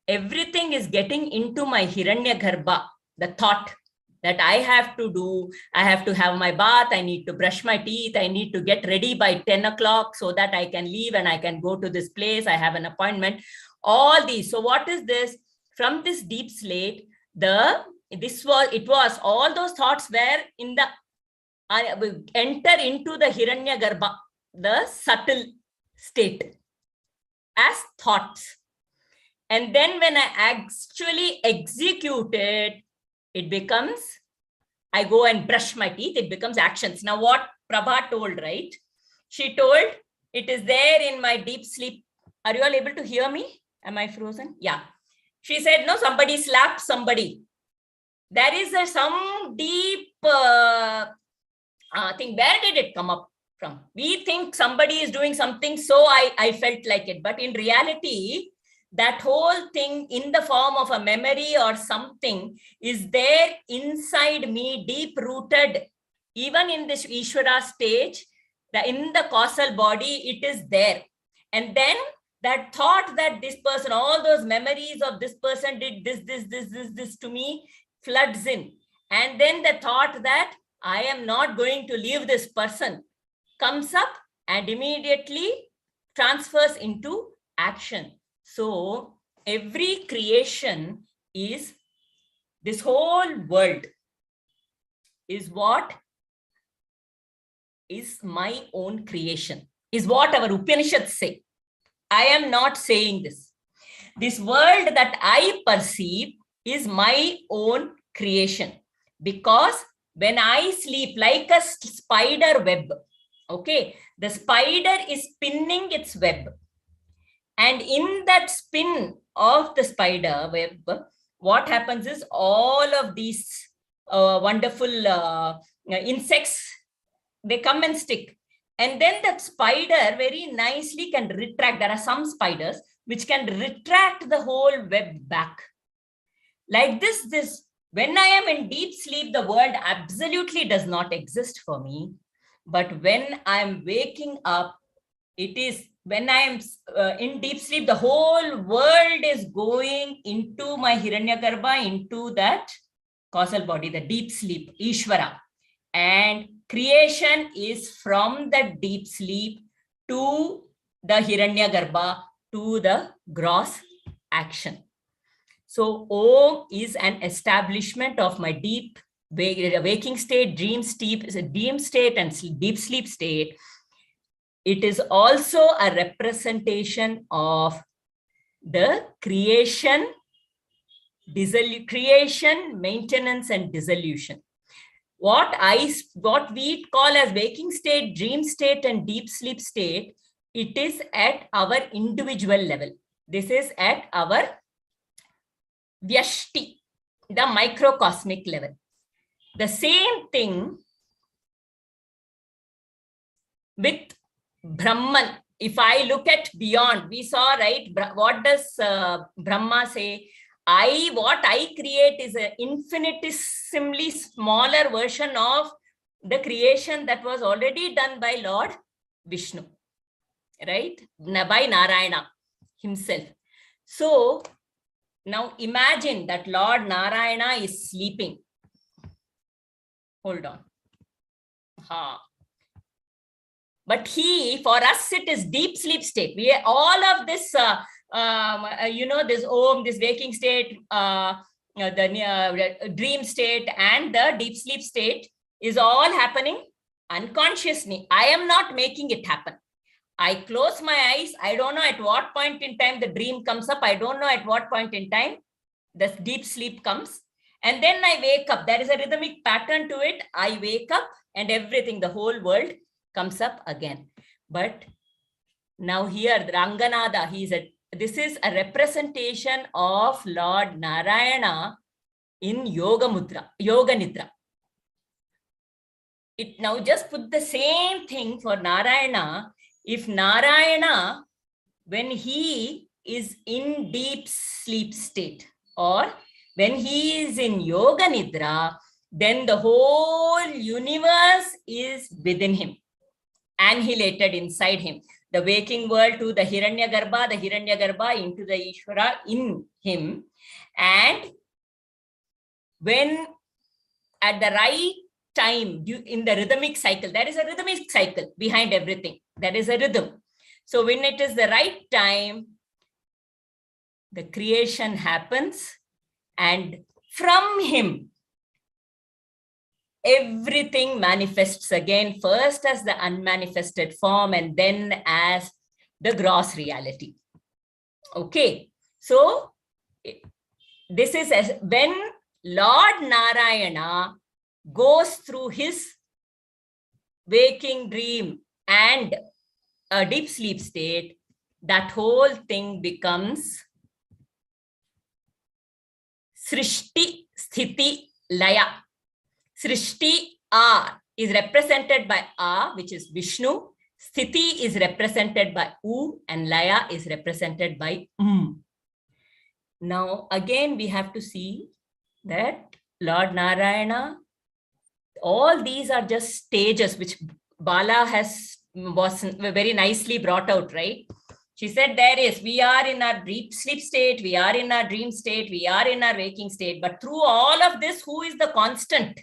everything is getting into my Hiranyagarbha, the thought that I have to do. I have to have my bath. I need to brush my teeth. I need to get ready by 10 o'clock so that I can leave and I can go to this place. I have an appointment. All these. So what is this? From this deep slate, it was all those thoughts were in the enter into the Hiranyagarbha, the subtle state, as thoughts. And then when I actually execute it, it becomes, I go and brush my teeth, it becomes actions. Now what Prabha told, right? She told, it is there in my deep sleep. Are you all able to hear me? Am I frozen? Yeah. She said, no, somebody slapped somebody. There is some deep thing. Where did it come up from? We think somebody is doing something, so I felt like it. But in reality, that whole thing in the form of a memory or something is there inside me, deep rooted. Even in this Ishvara stage, in the causal body, it is there. And then that thought that this person, all those memories of this person did this to me floods in. And then the thought that I am not going to leave this person comes up and immediately transfers into action. So every creation is, this whole world is what is my own creation, is what our Upanishads say. I am not saying this. This world that I perceive is my own creation, because when I sleep, like a spider web, okay, the spider is spinning its web. And in that spin of the spider web, what happens is all of these wonderful insects, they come and stick. And then that spider very nicely can retract. There are some spiders which can retract the whole web back. Like this, when I am in deep sleep, the world absolutely does not exist for me. But when I'm waking up, it is, when I am in deep sleep, the whole world is going into my Hiranyagarbha, into that causal body, the deep sleep, Ishvara. And creation is from the deep sleep to the Hiranyagarbha, to the gross action. So Om is an establishment of my deep waking state, dream state, and deep sleep state. It is also a representation of the creation, maintenance, and dissolution. What we call as waking state, dream state, and deep sleep state, it is at our individual level. This is at our Vyashti, the microcosmic level. The same thing with Brahman. If I look at beyond, we saw, right, what does Brahma say? What I create is an infinitesimally smaller version of the creation that was already done by Lord Vishnu, right? By Narayana himself. So now imagine that Lord Narayana is sleeping. Hold on. But for us, it is deep sleep state. We all of this, this Om, this waking state, the dream state, and the deep sleep state is all happening unconsciously. I am not making it happen. I close my eyes. I don't know at what point in time the dream comes up. I don't know at what point in time the deep sleep comes. And then I wake up. There is a rhythmic pattern to it. I wake up and everything, the whole world comes up again. But now here, Ranganada, this is a representation of Lord Narayana in Yoga Mudra, Yoga Nidra. It now just put the same thing for Narayana. If Narayana, when he is in deep sleep state, or when he is in Yoga Nidra, then the whole universe is within him, annihilated inside him. The waking world to the Hiranyagarbha into the Ishvara in him. And when at the right time, in the rhythmic cycle, there is a rhythmic cycle behind everything. There is a rhythm. So when it is the right time, the creation happens, and from him, everything manifests again, first as the unmanifested form and then as the gross reality. Okay, so this is when Lord Narayana goes through his waking dream and a deep sleep state, that whole thing becomes Srishti, Sthiti, Laya. Srishti, is represented by which is Vishnu. Sthiti is represented by U, and Laya is represented by Now, again, we have to see that Lord Narayana, all these are just stages which Bala was very nicely brought out, right? She said there is, we are in our deep sleep state, we are in our dream state, we are in our waking state. But through all of this, who is the constant?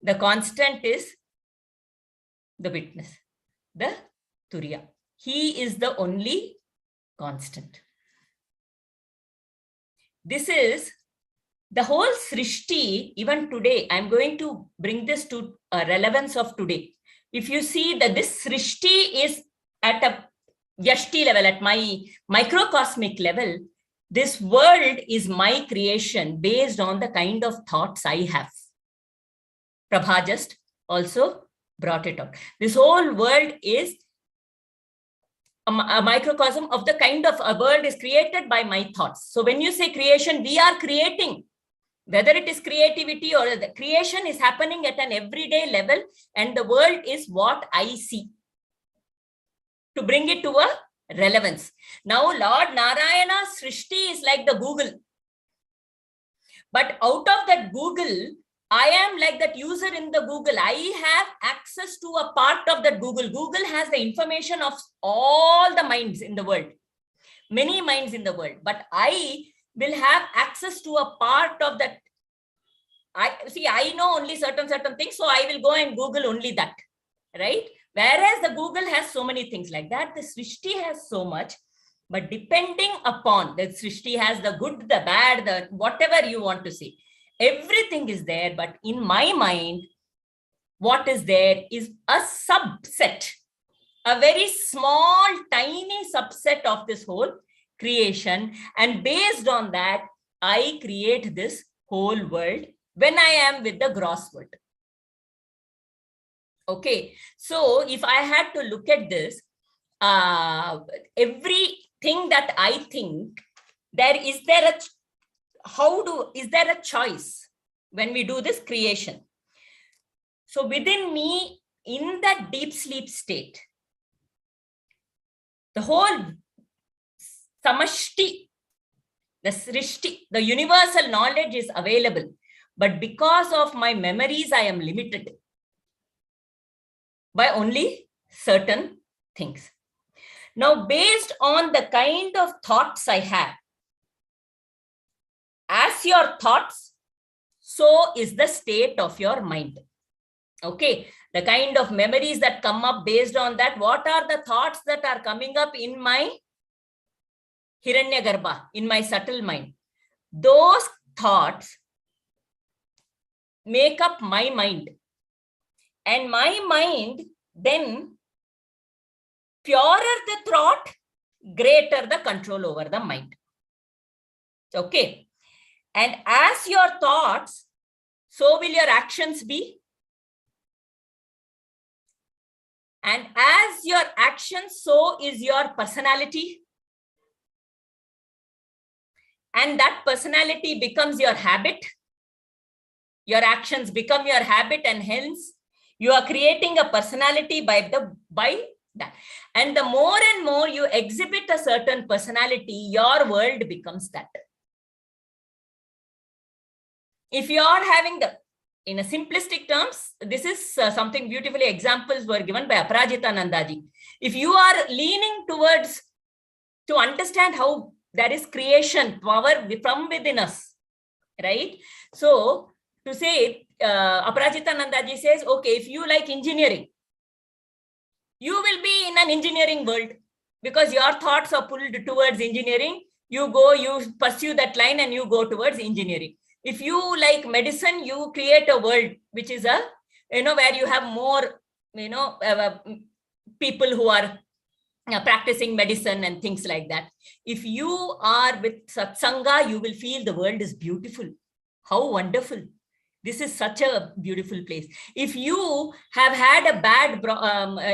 The constant is the witness, the Turiya. He is the only constant. This is the whole Srishti. Even today, I'm going to bring this to relevance of today. If you see that this Srishti is at a Yashti level, at my microcosmic level, this world is my creation based on the kind of thoughts I have. Prabha just also brought it out. This whole world is a microcosm of the kind of a world is created by my thoughts. So when you say creation, we are creating, whether it is creativity or the creation is happening at an everyday level, and the world is what I see. To bring it to a relevance. Now, Lord Narayana's Srishti is like the Google. But out of that Google, I am like that user in the Google. I have access to a part of that Google. Google has the information of all the minds in the world, many minds in the world. But I will have access to a part of that. I know only certain things, so I will go and Google only that, right? Whereas the Google has so many things like that, the Srishti has so much. But depending upon, the Srishti has the good, the bad, the whatever you want to say, everything is there. But in my mind, what is there is a subset, a very small, tiny subset of this whole creation. And based on that, I create this whole world when I am with the gross world. Okay, so if I had to look at this, everything that I think, is there a choice when we do this creation? So within me, in that deep sleep state, the whole samashti, the srishti, the universal knowledge is available. But because of my memories, I am limited by only certain things. Now, based on the kind of thoughts I have, as your thoughts, so is the state of your mind. Okay, the kind of memories that come up based on that, what are the thoughts that are coming up in my Hiranyagarbha, in my subtle mind? Those thoughts make up my mind. And my mind, then, purer the thought, greater the control over the mind. Okay. And as your thoughts, so will your actions be. And as your actions, so is your personality. And that personality becomes your habit. Your actions become your habit, and hence you are creating a personality by that. And the more and more you exhibit a certain personality, your world becomes that. If you are having in a simplistic terms, this is something beautifully examples were given by Aparajita Nandaji. If you are leaning towards to understand how there is creation power from within us, right? So to say, Aparajita Nandaji says, okay, if you like engineering, you will be in an engineering world because your thoughts are pulled towards engineering. You pursue that line and you go towards engineering. If you like medicine, you create a world which is where you have more, people who are practicing medicine and things like that. If you are with satsanga, you will feel the world is beautiful. How wonderful. This is such a beautiful place. If you have had a bad,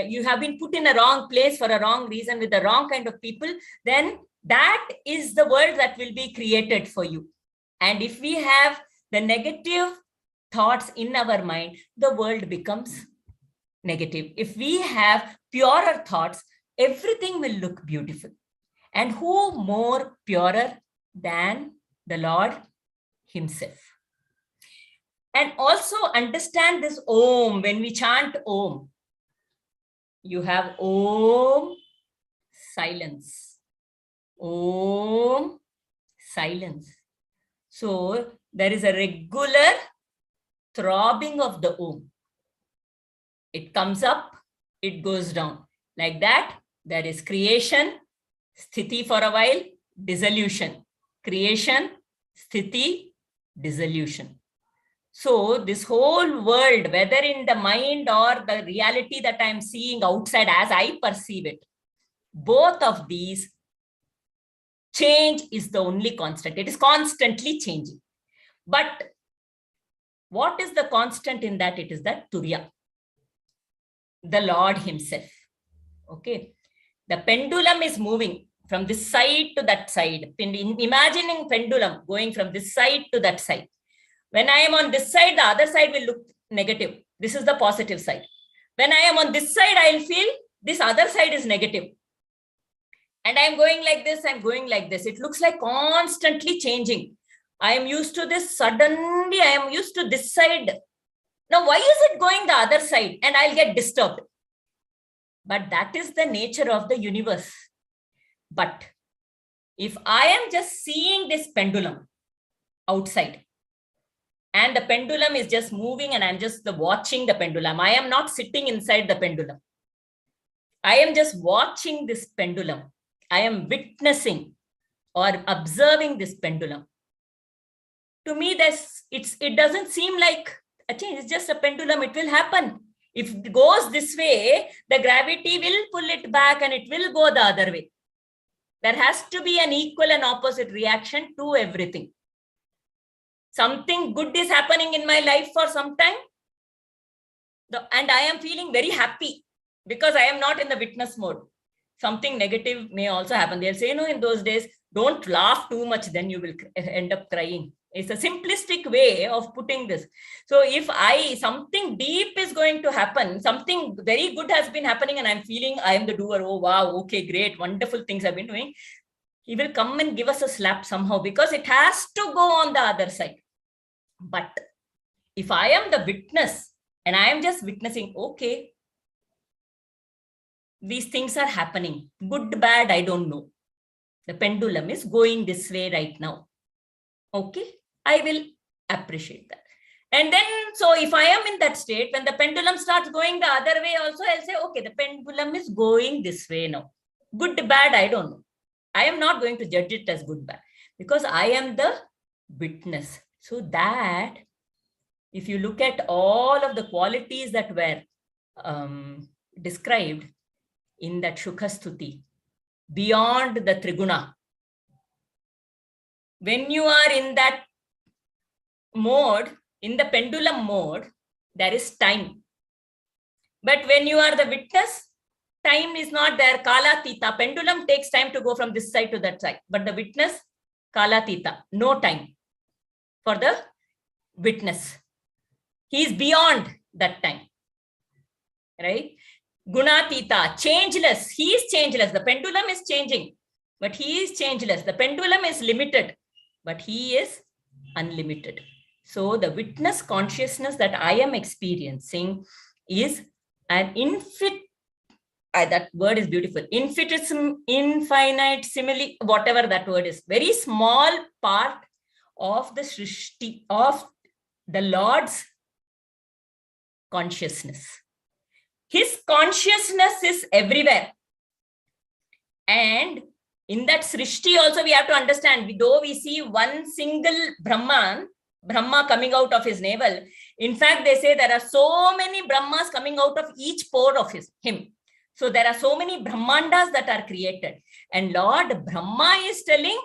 you have been put in a wrong place for a wrong reason with the wrong kind of people, then that is the world that will be created for you. And if we have the negative thoughts in our mind, the world becomes negative. If we have purer thoughts, everything will look beautiful. And who more purer than the Lord himself? And also understand this Om. When we chant Om, you have Om, silence. Om, silence. So there is a regular throbbing of the Om. It comes up, it goes down. Like that, there is creation, sthiti for a while, dissolution. Creation, sthiti, dissolution. So this whole world, whether in the mind or the reality that I am seeing outside as I perceive it, both of these, change is the only constant. It is constantly changing. But what is the constant in that? It is that Turiya, the Lord himself. Okay. The pendulum is moving from this side to that side. Imagining pendulum going from this side to that side. When I am on this side, the other side will look negative. This is the positive side. When I am on this side, I will feel this other side is negative. And I am going like this, I am going like this. It looks like constantly changing. I am used to this. Suddenly, I am used to this side. Now, why is it going the other side? And I'll get disturbed. But that is the nature of the universe. But if I am just seeing this pendulum outside, and the pendulum is just moving and I'm just watching the pendulum, I am not sitting inside the pendulum. I am just watching this pendulum. I am witnessing or observing this pendulum. To me, it doesn't seem like a change. It's just a pendulum. It will happen. If it goes this way, the gravity will pull it back and it will go the other way. There has to be an equal and opposite reaction to everything. Something good is happening in my life for some time, and I am feeling very happy because I am not in the witness mode. Something negative may also happen. They'll say, in those days, don't laugh too much, then you will end up crying. It's a simplistic way of putting this. So if something deep is going to happen, something very good has been happening and I'm feeling I am the doer. Oh, wow. Okay, great. Wonderful things I've been doing. He will come and give us a slap somehow because it has to go on the other side. But if I am the witness and I am just witnessing, okay, these things are happening. Good, bad, I don't know. The pendulum is going this way right now. Okay, I will appreciate that. And then, so if I am in that state, when the pendulum starts going the other way also, I'll say, okay, the pendulum is going this way now. Good, bad, I don't know. I am not going to judge it as good, bad, because I am the witness. So that, if you look at all of the qualities that were described in that Shukhastuti, beyond the Triguna, when you are in that mode, in the pendulum mode, there is time. But when you are the witness, time is not there. Kalatita, pendulum takes time to go from this side to that side. But the witness, Kalatita, no time for the witness. He is beyond that time. Right? Gunatita, changeless. He is changeless. The pendulum is changing, but he is changeless. The pendulum is limited, but he is unlimited. So the witness consciousness that I am experiencing is an that word is beautiful. Infinite, simile, whatever that word is. Very small part of the Srishti, of the Lord's consciousness. His consciousness is everywhere. And in that Srishti also we have to understand, though we see one single Brahma coming out of his navel, in fact, they say there are so many Brahmas coming out of each pore of him. So there are so many Brahmandas that are created. And Lord Brahma is telling,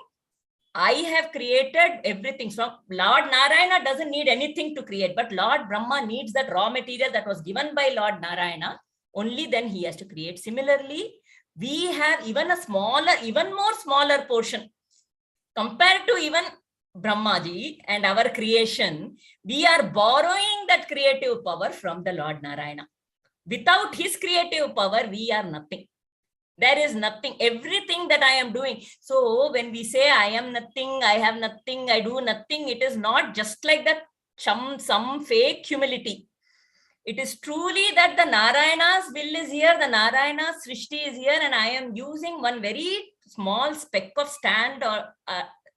I have created everything. So Lord Narayana doesn't need anything to create, but Lord Brahma needs that raw material that was given by Lord Narayana. Only then he has to create. Similarly, we have even more smaller portion compared to even Brahmaji and our creation. We are borrowing that creative power from the Lord Narayana. Without his creative power, we are nothing. There is nothing, everything that I am doing. So when we say I am nothing, I have nothing, I do nothing, it is not just like that, some fake humility. It is truly that the Narayana's will is here, the Narayana's Srishti is here, and I am using one very small speck of stand or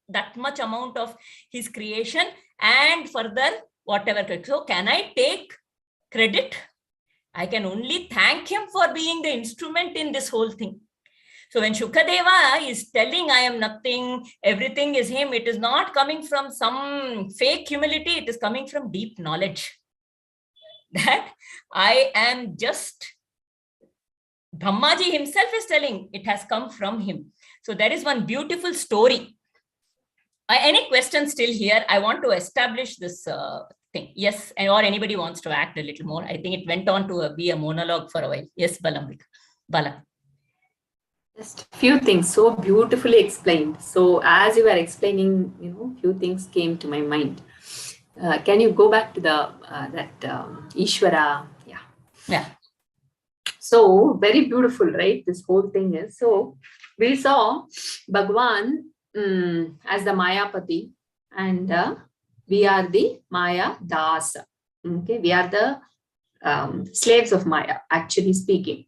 that much amount of his creation and further whatever. So can I take credit? I can only thank him for being the instrument in this whole thing. So when Shukadeva is telling I am nothing, everything is him, it is not coming from some fake humility, it is coming from deep knowledge. That I am just, Brahmaji himself is telling it has come from him. So there is one beautiful story. Any questions still here? I want to establish this thing. Yes, or anybody wants to act a little more. I think it went on to be a monologue for a while. Yes, Balambika. Bala. Just few things so beautifully explained. So as you were explaining, few things came to my mind. Can you go back to the Ishvara? Yeah. So very beautiful, right? This whole thing is. So we saw Bhagavan as the Mayapati, and we are the Maya Dasa. Okay, we are the slaves of Maya, actually speaking.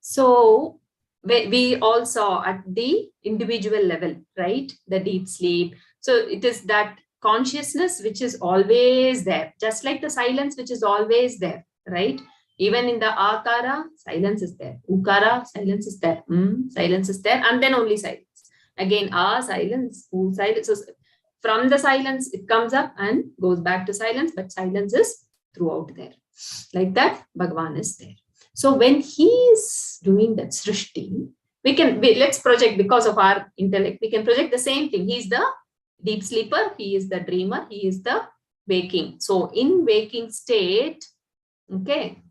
So we all saw at the individual level, right? The deep sleep. So it is that consciousness which is always there, just like the silence which is always there, right? Even in the akara, silence is there. Ukara, silence is there. Silence is there, and then only silence. Again, silence, silence. So from the silence, it comes up and goes back to silence, but silence is throughout there. Like that, Bhagavan is there. So when he is doing that srishti, let's project, because of our intellect, we can project the same thing. He is the deep sleeper, he is the dreamer, he is the waking. So in waking state, okay.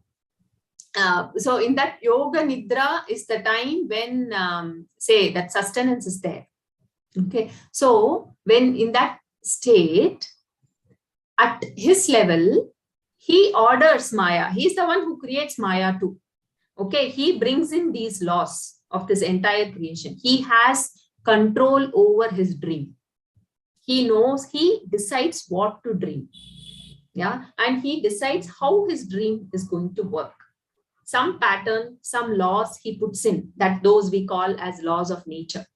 So in that yoga nidra is the time when, say, that sustenance is there. Okay. So when in that state, at his level, he orders Maya. He's the one who creates Maya too. Okay. He brings in these laws of this entire creation. He has control over his dream. He knows, he decides what to dream. Yeah. And he decides how his dream is going to work. Some pattern, some laws he puts in, that those we call as laws of nature,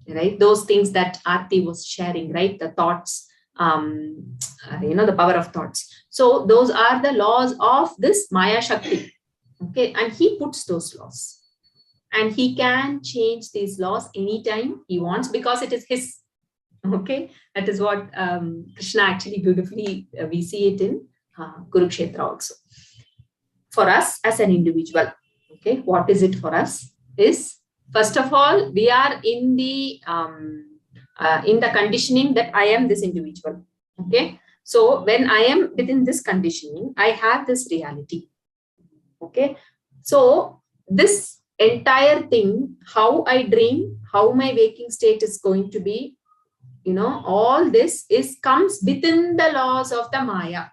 right? Those things that Aarti was sharing, right? The thoughts, the power of thoughts. So those are the laws of this Maya Shakti. Okay. And he puts those laws. And he can change these laws anytime he wants, because it is his. Okay. That is what Krishna actually beautifully, we see it in Kurukshetra also. For us as an individual, okay, what is it for us is, first of all, we are in the conditioning that I am this individual. Okay. So when I am within this conditioning, I have this reality. Okay. So this entire thing, how I dream, how my waking state is going to be, all this comes within the laws of the Maya.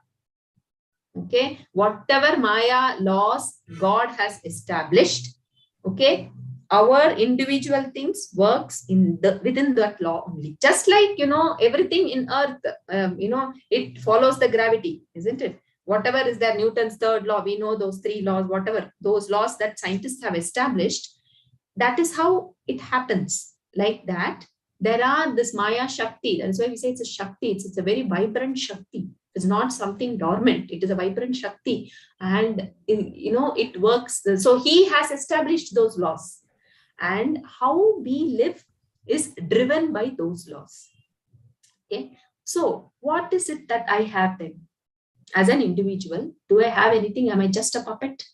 Okay, whatever Maya laws God has established, okay, our individual things works within that law only. Just like, everything in earth, it follows the gravity, isn't it? Whatever is there, Newton's third law, we know those three laws, whatever those laws that scientists have established, that is how it happens. Like that, there are this Maya Shakti. That's why we say it's a Shakti. It's a very vibrant Shakti. It's not something dormant. It is a vibrant Shakti. And, it works. So he has established those laws. And how we live is driven by those laws. Okay. So what is it that I have then? As an individual, do I have anything? Am I just a puppet?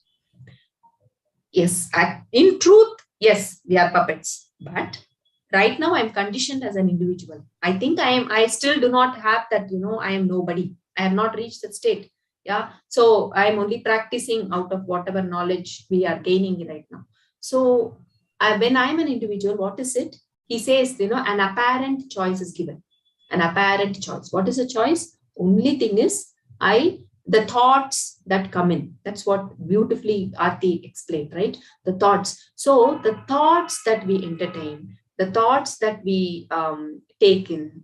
Yes. In truth, yes, we are puppets. But right now I'm conditioned as an individual. I think I still do not have that, I am nobody. I have not reached that state. Yeah. So I'm only practicing out of whatever knowledge we are gaining right now. So when I'm an individual, what is it? He says, an apparent choice is given. An apparent choice. What is a choice? Only thing is, the thoughts that come in. That's what beautifully Aarti explained, right? The thoughts. So the thoughts that we entertain, the thoughts that we take in,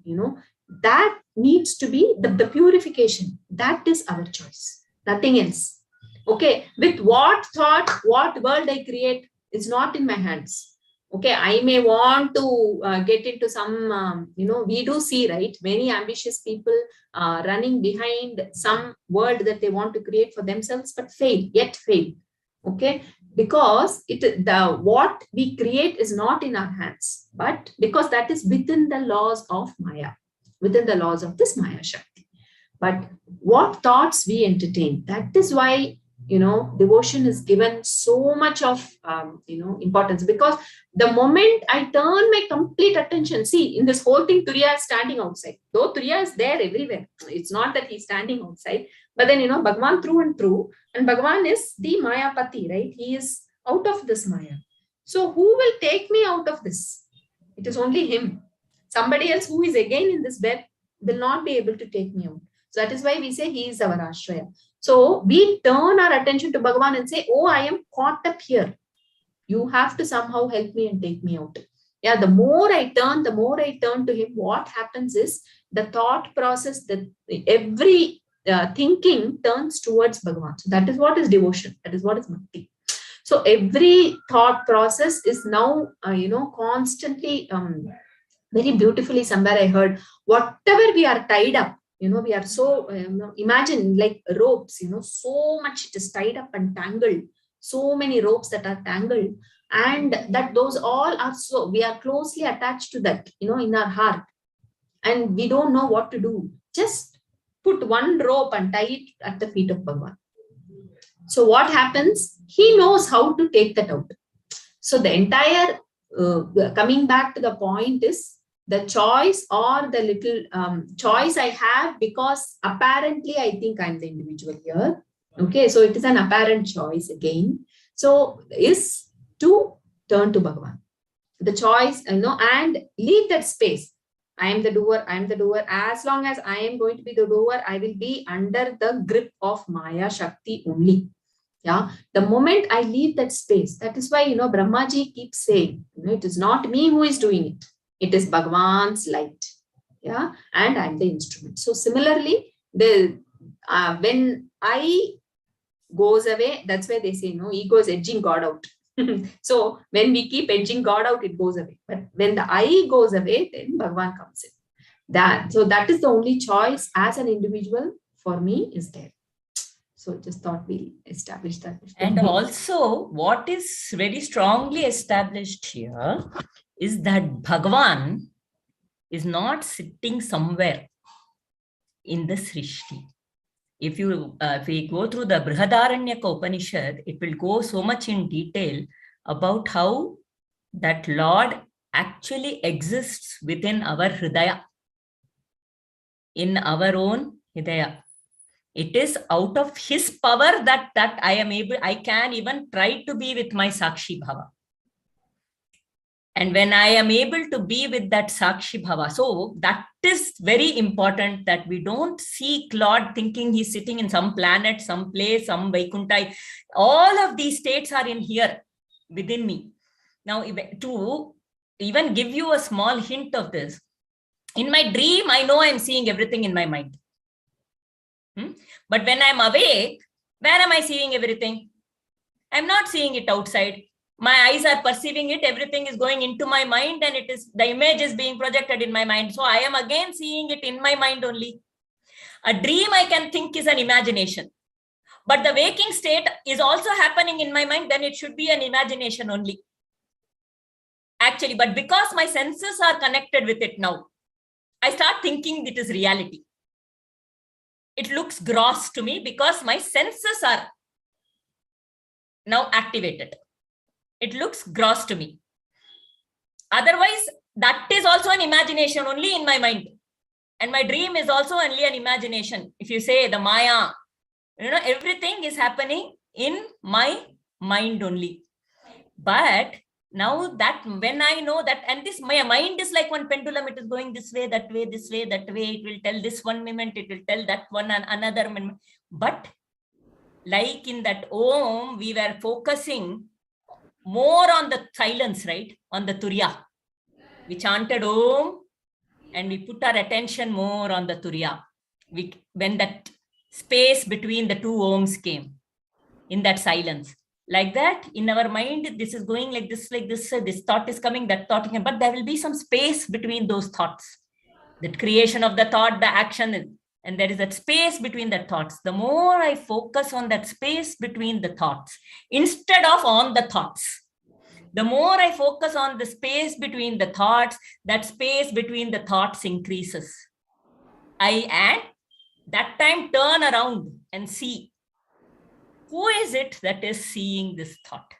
that needs to be the purification. That is our choice. Nothing else. Okay, with what thought, what world I create is not in my hands. Okay, I may want to get into some, we do see, right, many ambitious people running behind some world that they want to create for themselves, but yet fail. Okay, because what we create is not in our hands, but because that is within the laws of Maya, within the laws of this Maya Shakti. But what thoughts we entertain, that is why devotion is given so much of importance, because the moment I turn my complete attention, see, in this whole thing, Turiya is standing outside, though Turiya is there everywhere. It's not that he's standing outside, but then Bhagavan through and through, and Bhagavan is the Mayapati, right? He is out of this Maya. So who will take me out of this? It is only him. Somebody else who is again in this bed will not be able to take me out. So that is why we say he is our Ashraya. So we turn our attention to Bhagavan and say, oh, I am caught up here. You have to somehow help me and take me out. Yeah, the more I turn to him, what happens is the thought process, that every thinking turns towards Bhagavan. So that is what is devotion. That is what is bhakti. So every thought process is now, constantly, very beautifully, somewhere I heard, whatever we are tied up, we are so, imagine like ropes, so much it is tied up and tangled, so many ropes that are tangled, and that those all are, so we are closely attached to that, in our heart, and we don't know what to do. Just put one rope and tie it at the feet of Bhagavan. So what happens? He knows how to take that out. So the entire, coming back to the point, is the choice, or the little choice I have, because apparently I think I'm the individual here. Okay, so it is an apparent choice again. So is to turn to Bhagavan. The choice, and leave that space. I am the doer, I am the doer. As long as I am going to be the doer, I will be under the grip of Maya Shakti only. Yeah, the moment I leave that space, that is why, Brahmaji keeps saying, it is not me who is doing it. It is Bhagavan's light. Yeah, and I'm the instrument. So similarly, when I goes away, that's why they say, ego is edging God out. So when we keep edging God out, it goes away. But when the I goes away, then Bhagavan comes in. So that is the only choice as an individual for me is there. So just thought we establish that. And also, what is very strongly established here is that Bhagavan is not sitting somewhere in the Srishti. If we go through the Brihadaranyaka Upanishad, it will go so much in detail about how that Lord actually exists within our Hridaya, in our own Hridaya. It is out of his power that I can even try to be with my Sakshi Bhava. And when I am able to be with that Sakshi Bhava, so that is very important, that we don't seek Lord thinking he's sitting in some planet, some place, some Vaikunta. All of these states are in here within me. Now, to even give you a small hint of this, in my dream, I know I'm seeing everything in my mind. But when I'm awake, where am I seeing everything? I'm not seeing it outside. My eyes are perceiving it. Everything is going into my mind, and the image is being projected in my mind. So I am again seeing it in my mind only. A dream I can think is an imagination. But the waking state is also happening in my mind, then it should be an imagination only. Actually, but because my senses are connected with it now, I start thinking it is reality. It looks gross to me because my senses are now activated. It looks gross to me. Otherwise, that is also an imagination only in my mind. And my dream is also only an imagination. If you say the Maya, everything is happening in my mind only. But now that when I know that, and this my mind is like one pendulum, it is going this way, that way, this way, that way. It will tell this one moment, it will tell that one and another moment. But like in that Om, we were focusing more on the silence, right? On the Turiya. We chanted Om and we put our attention more on the Turiya. When that space between the two Oms came. in that silence. Like that, in our mind, this is going like this, this thought is coming, that thought, but there will be some space between those thoughts. That creation of the thought, the action, and there is that space between the thoughts. The more I focus on that space between the thoughts, instead of on the thoughts, the more I focus on the space between the thoughts, that space between the thoughts increases. And that time turn around and see, who is it that is seeing this thought?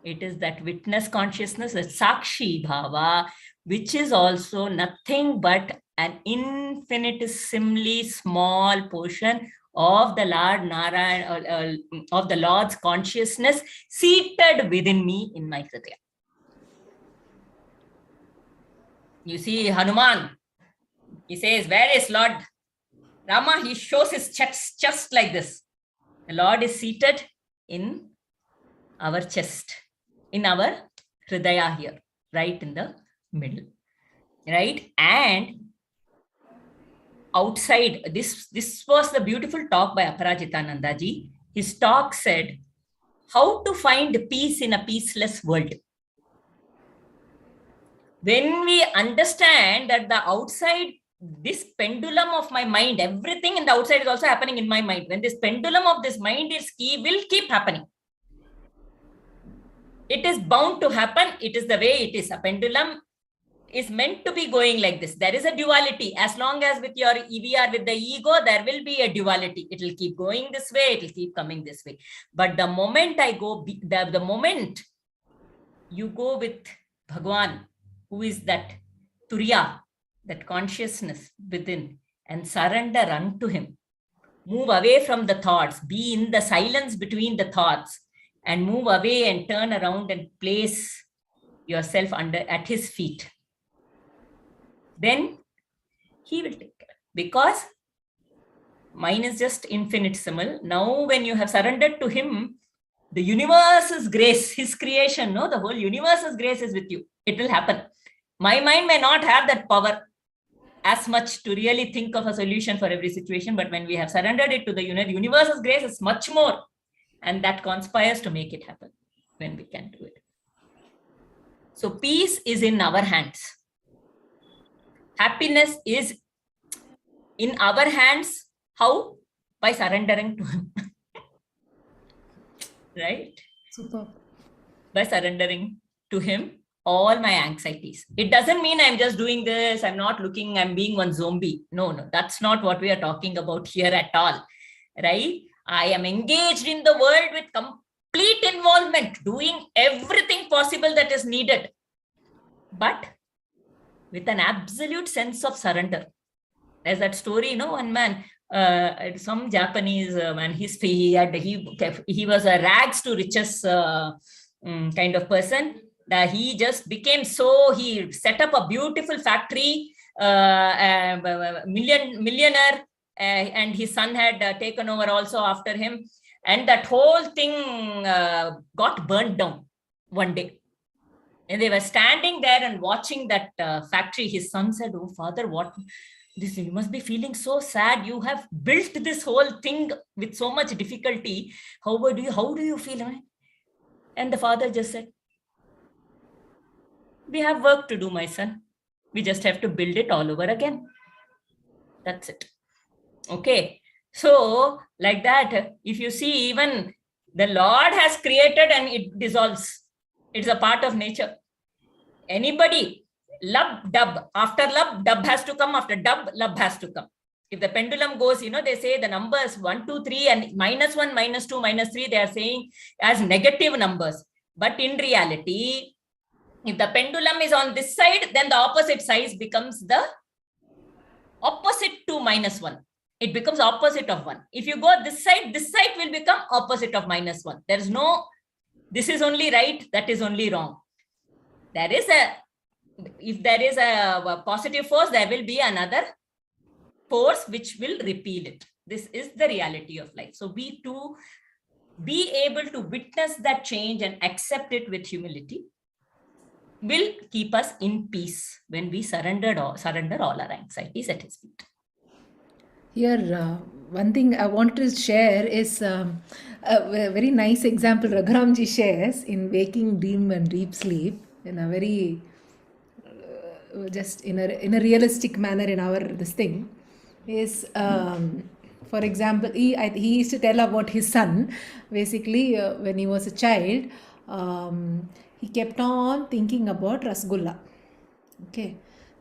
It is that witness consciousness, that Sakshi Bhava, which is also nothing but an infinitesimally small portion of the Lord Narayan, of the Lord's consciousness seated within me in my Hridaya. You see Hanuman, he says, where is Lord Rama? He shows his chest just like this. The Lord is seated in our chest, in our Hridaya here, right in the middle, right? And outside, this was the beautiful talk by Aparajitananda ji. His talk said, how to find peace in a peaceless world. When we understand that the outside, this pendulum of my mind, everything in the outside is also happening in my mind. When this pendulum of this mind will keep happening. It is bound to happen. It is the way it is. A pendulum is meant to be going like this. There is a duality. As long as with your EVR, with the ego, there will be a duality. It will keep going this way. It will keep coming this way. But the moment I go, the moment you go with Bhagavan, who is that Turiya, that consciousness within, and surrender unto him, move away from the thoughts, be in the silence between the thoughts, and move away and turn around and place yourself at his feet. Then he will take care. Because mine is just infinitesimal. Now when you have surrendered to him, the universe's grace, his creation, the whole universe's grace is with you. It will happen. My mind may not have that power as much to really think of a solution for every situation, but when we have surrendered it to the universe's grace is much more, and that conspires to make it happen when we can do it. So peace is in our hands. Happiness is in our hands. How? By surrendering to him. Right? Super. By surrendering to him all my anxieties. It doesn't mean I'm just doing this, I'm not looking, I'm being one zombie. No, that's not what we are talking about here at all. Right? I am engaged in the world with complete involvement, doing everything possible that is needed, but with an absolute sense of surrender. There's that story, one man, some Japanese man, he was a rags to riches kind of person. That he just became he set up a beautiful factory, millionaire, and his son had taken over also after him. And that whole thing got burnt down one day. And they were standing there and watching that factory. His son said, "Oh, father, what this? You must be feeling so sad. You have built this whole thing with so much difficulty. How do you feel?" And the father just said, "We have work to do, my son. We just have to build it all over again. That's it." Okay. So like that, if you see, even the Lord has created and it dissolves. It's a part of nature. Anybody, love, dub. After love, dub has to come. After dub, love has to come. If the pendulum goes, they say the numbers 1, 2, 3 and -1, -2, -3, they are saying as negative numbers. But in reality, if the pendulum is on this side, then the opposite side becomes the opposite to -1. It becomes opposite of 1. If you go this side will become opposite of -1. There is no, this is only right, that is only wrong. If there is a positive force, there will be another force which will repel it. This is the reality of life. So we to be able to witness that change and accept it with humility will keep us in peace when we surrender all our anxieties at his feet. Here, one thing I want to share is very nice example Raghuramji shares in Waking Dream and Deep Sleep in a very just in a realistic manner in our this thing is for example he used to tell about his son basically when he was a child he kept on thinking about rasgulla. Okay,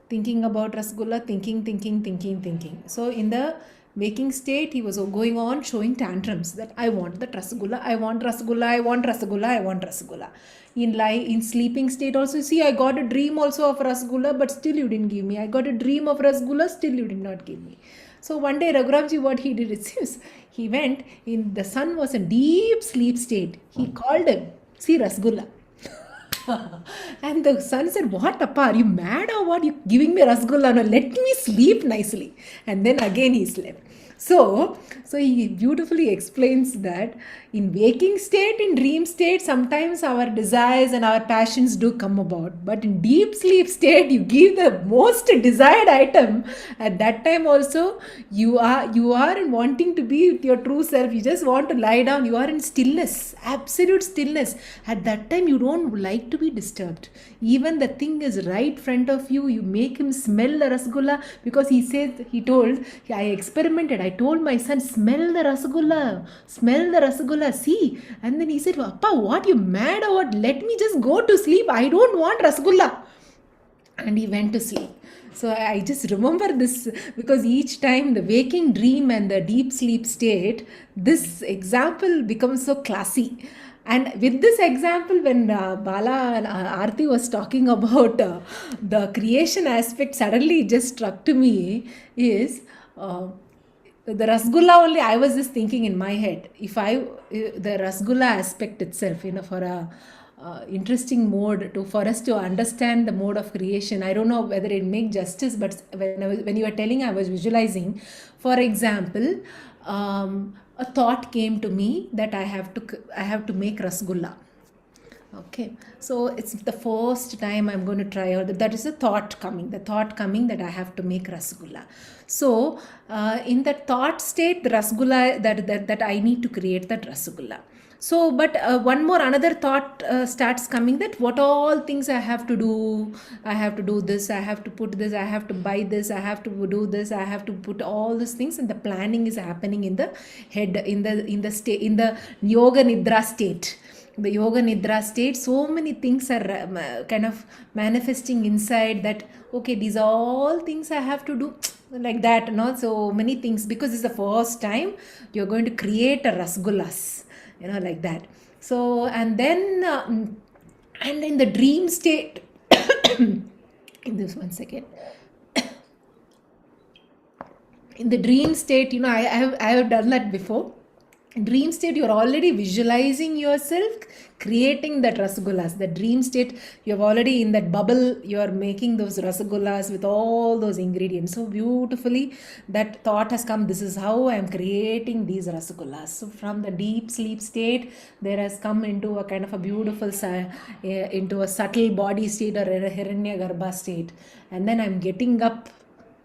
thinking about rasgulla, thinking. So in the waking state, he was going on showing tantrums that I want that rasgulla, I want rasgulla, I want rasgulla, I want rasgulla. In sleeping state also, see, I got a dream also of rasgulla, but still you didn't give me. I got a dream of rasgulla, still you did not give me. So one day Raghuramji, what he did is he went in the son was a deep sleep state. He called him, see rasgulla. And the son said, what, Appa, are you mad or what? You giving me rasgulla? No, let me sleep nicely. And then again he slept. So he beautifully explains that in waking state, in dream state, sometimes our desires and our passions do come about. But in deep sleep state, you give the most desired item. At that time also, you are in wanting to be with your true self. You just want to lie down. You are in stillness, absolute stillness. At that time, you don't like to be disturbed. Even the thing is right front of you. You make him smell the rasgulla because he told, I experimented. I told my son, smell the rasgulla, see. And then he said, Appa, what, you mad or what? Let me just go to sleep. I don't want rasgulla. And he went to sleep. So I just remember this because each time the waking dream and the deep sleep state, this example becomes so classy. And with this example, when Bala and Aarti was talking about the creation aspect, suddenly it just struck to me is the rasgulla only. I was just thinking in my head, the rasgulla aspect itself, for a interesting mode for us to understand the mode of creation. I don't know whether it make justice, but when you were telling, I was visualizing. For example, a thought came to me that I have to make rasgulla. Okay, so it's the first time I'm going to try out. That is the thought coming that I have to make rasgulla. So in that thought state, the rasgulla that I need to create that rasgulla. So, but another thought starts coming that what all things I have to do. I have to do this. I have to put this. I have to buy this. I have to do this. I have to put all these things, and the planning is happening in the head, in the yoga nidra state. The yoga nidra state, so many things are kind of manifesting inside that, okay, these are all things I have to do, like that, so many things, because it's the first time you're going to create a rasgullas, like that. So, and then and in the dream state in this one second in the dream state, I have done that before. Dream state, you're already visualizing yourself creating that rasgullas. The dream state, you're already in that bubble, you're making those rasgullas with all those ingredients so beautifully. That thought has come, this is how I'm creating these rasgullas. So from the deep sleep state, there has come into a kind of a beautiful into a subtle body state or a hiranya garbha state. And then I'm getting up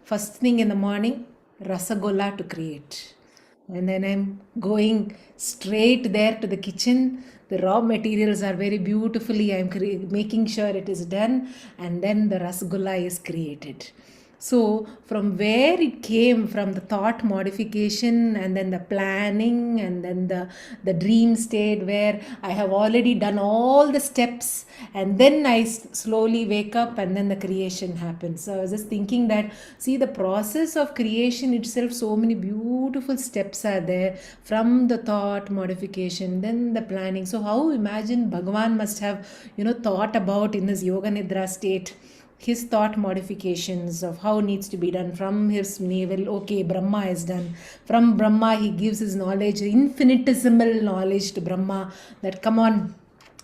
first thing in the morning, rasagola to create. And then I'm going straight there to the kitchen. The raw materials are very beautifully, I'm making sure it is done, and then the rasgulla is created. So from where it came, from the thought modification and then the planning and then the dream state where I have already done all the steps, and then I slowly wake up and then the creation happens. So I was just thinking that, see, the process of creation itself, so many beautiful steps are there, from the thought modification, then the planning. So how imagine Bhagavan must have, thought about in his yoga nidra state, his thought modifications of how needs to be done. From his navel, okay, Brahma is done. From Brahma, he gives his knowledge, infinitesimal knowledge to Brahma, that come on,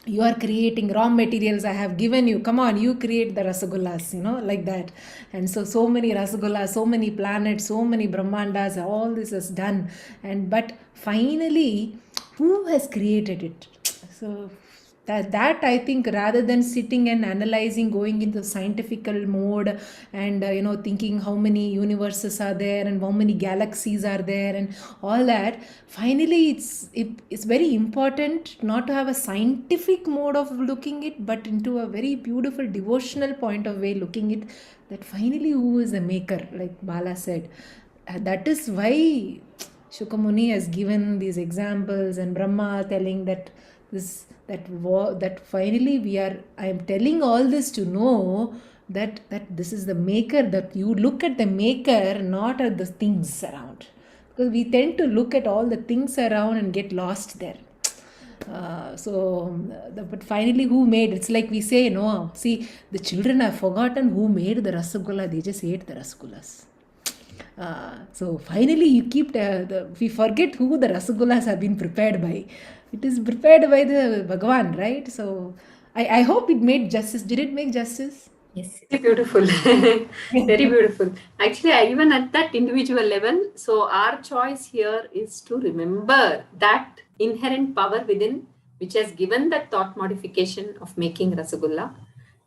you are creating raw materials I have given you, come on, you create the rasagullas, like that. And so many rasagullas, so many planets, so many brahmandas, all this is done. But finally, who has created it? So that I think, rather than sitting and analyzing, going into scientifical mode and thinking how many universes are there and how many galaxies are there and all that, finally it's very important not to have a scientific mode of looking it, but into a very beautiful devotional point of way looking it, that finally who is the maker, like Bala said. That is why Shukamuni has given these examples, and Brahma telling that that finally I am telling all this to know that this is the maker, that you look at the maker, not at the things around, because we tend to look at all the things around and get lost there. But finally who made, it's like we say, no, see, the children have forgotten who made the Rasagola, they just ate the Rasagollas. So finally you keep we forget who the Rasagolas have been prepared by. It is prepared by the Bhagavan, right? So I hope it made justice. Did it make justice? Yes. Very beautiful. Very beautiful. Actually, even at that individual level, so our choice here is to remember that inherent power within, which has given that thought modification of making Rasagulla,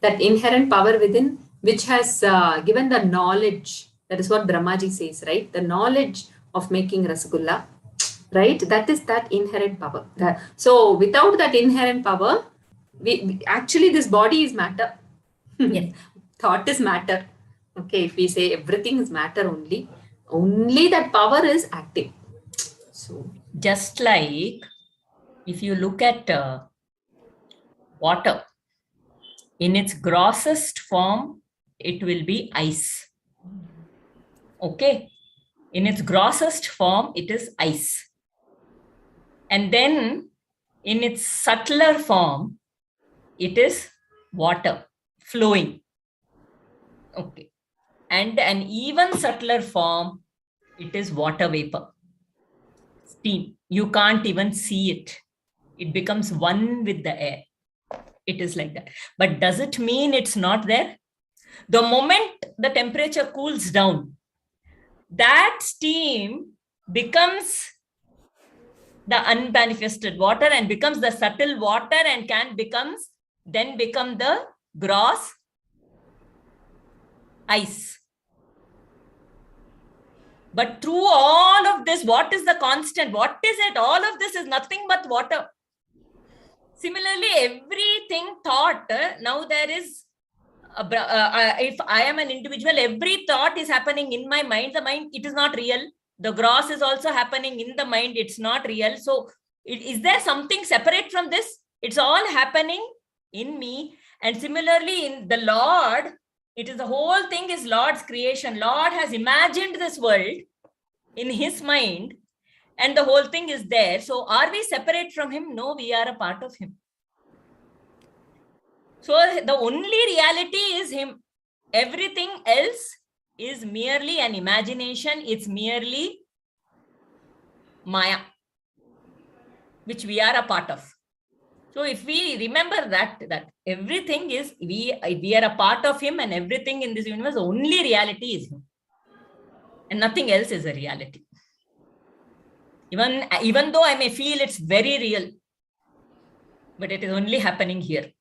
that inherent power within, which has given the knowledge. That is what Brahmaji says, right? The knowledge of making Rasagulla, right? That is that inherent power. So without that inherent power, we actually, this body is matter. Yes. Thought is matter. Okay, if we say everything is matter only that power is active. So Just like if you look at water, in its grossest form, it will be ice. Okay. In its grossest form, it is ice. And then in its subtler form, it is water flowing. Okay. And an even subtler form, it is water vapor, steam. You can't even see it. It becomes one with the air. It is like that. But does it mean it's not there? The moment the temperature cools down, that steam becomes the unmanifested water and becomes the subtle water and then become the gross ice. But through all of this, what is the constant? What is it? All of this is nothing but water. Similarly, everything thought, now there is, if I am an individual, every thought is happening in my mind. The mind, it is not real. The gross is also happening in the mind. It's not real. So is there something separate from this? It's all happening in me. And similarly, in the Lord, it is the whole thing is Lord's creation. Lord has imagined this world in his mind, and the whole thing is there. So are we separate from him? No, we are a part of him. So the only reality is him. Everything else is merely an imagination. It's merely Maya, which we are a part of. So if we remember that everything is, we are a part of him, and everything in this universe, only reality is him. And nothing else is a reality. Even though I may feel it's very real, but it is only happening here.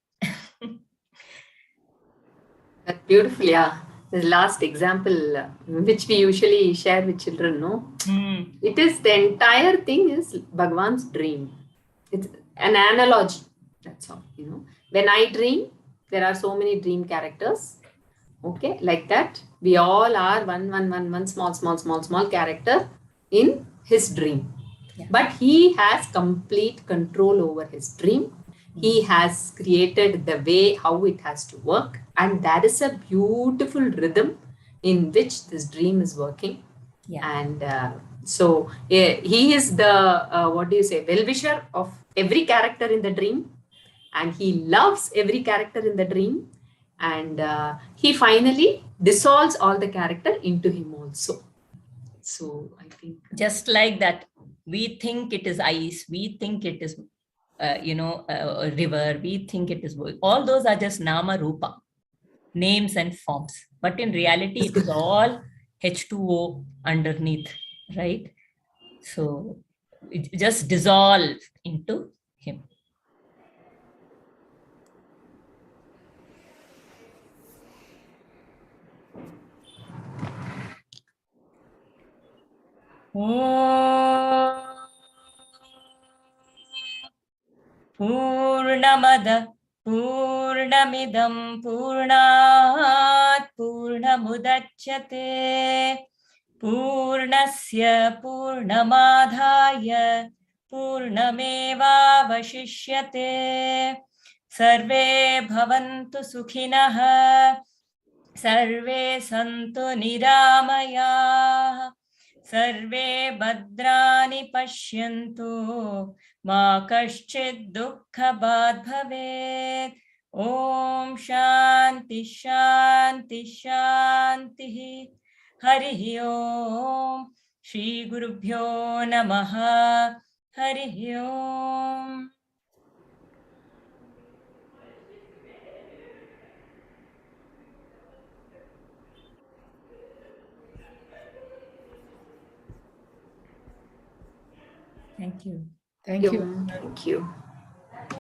that's beautiful, yeah. The last example, which we usually share with children, no? It is, the entire thing is Bhagavan's dream. It's an analogy. That's all, When I dream, there are so many dream characters. Okay, like that. We all are one small character in his dream. Yeah. But he has complete control over his dream. He has created the way how it has to work. And that is a beautiful rhythm in which this dream is working. Yeah. And so he is the, well-wisher of every character in the dream. And he loves every character in the dream. And he finally dissolves all the character into him also. So I think just like that, we think it is ice, we think it is a river, we think it is, all those are just nama rupa, names and forms, but in reality it is all H2O underneath, right? So it just dissolves into him. पूर्णमद पूर्णमिदं पूर्णात् पूर्णमुदच्यते पूर्णस्य पूर्णमादाय पूर्णमेवावशिष्यते सर्वे भवन्तु सुखिनः सर्वे सन्तु निरामयाः सर्वे भद्राणि पश्यन्तु मा कश्चित् दुःखभाग् भवेत् ॐ शान्ति शान्ति शान्तिः हरिः ॐ श्रीगुरुभ्यो नमः हरिः ॐ Thank you. Thank you. Thank you.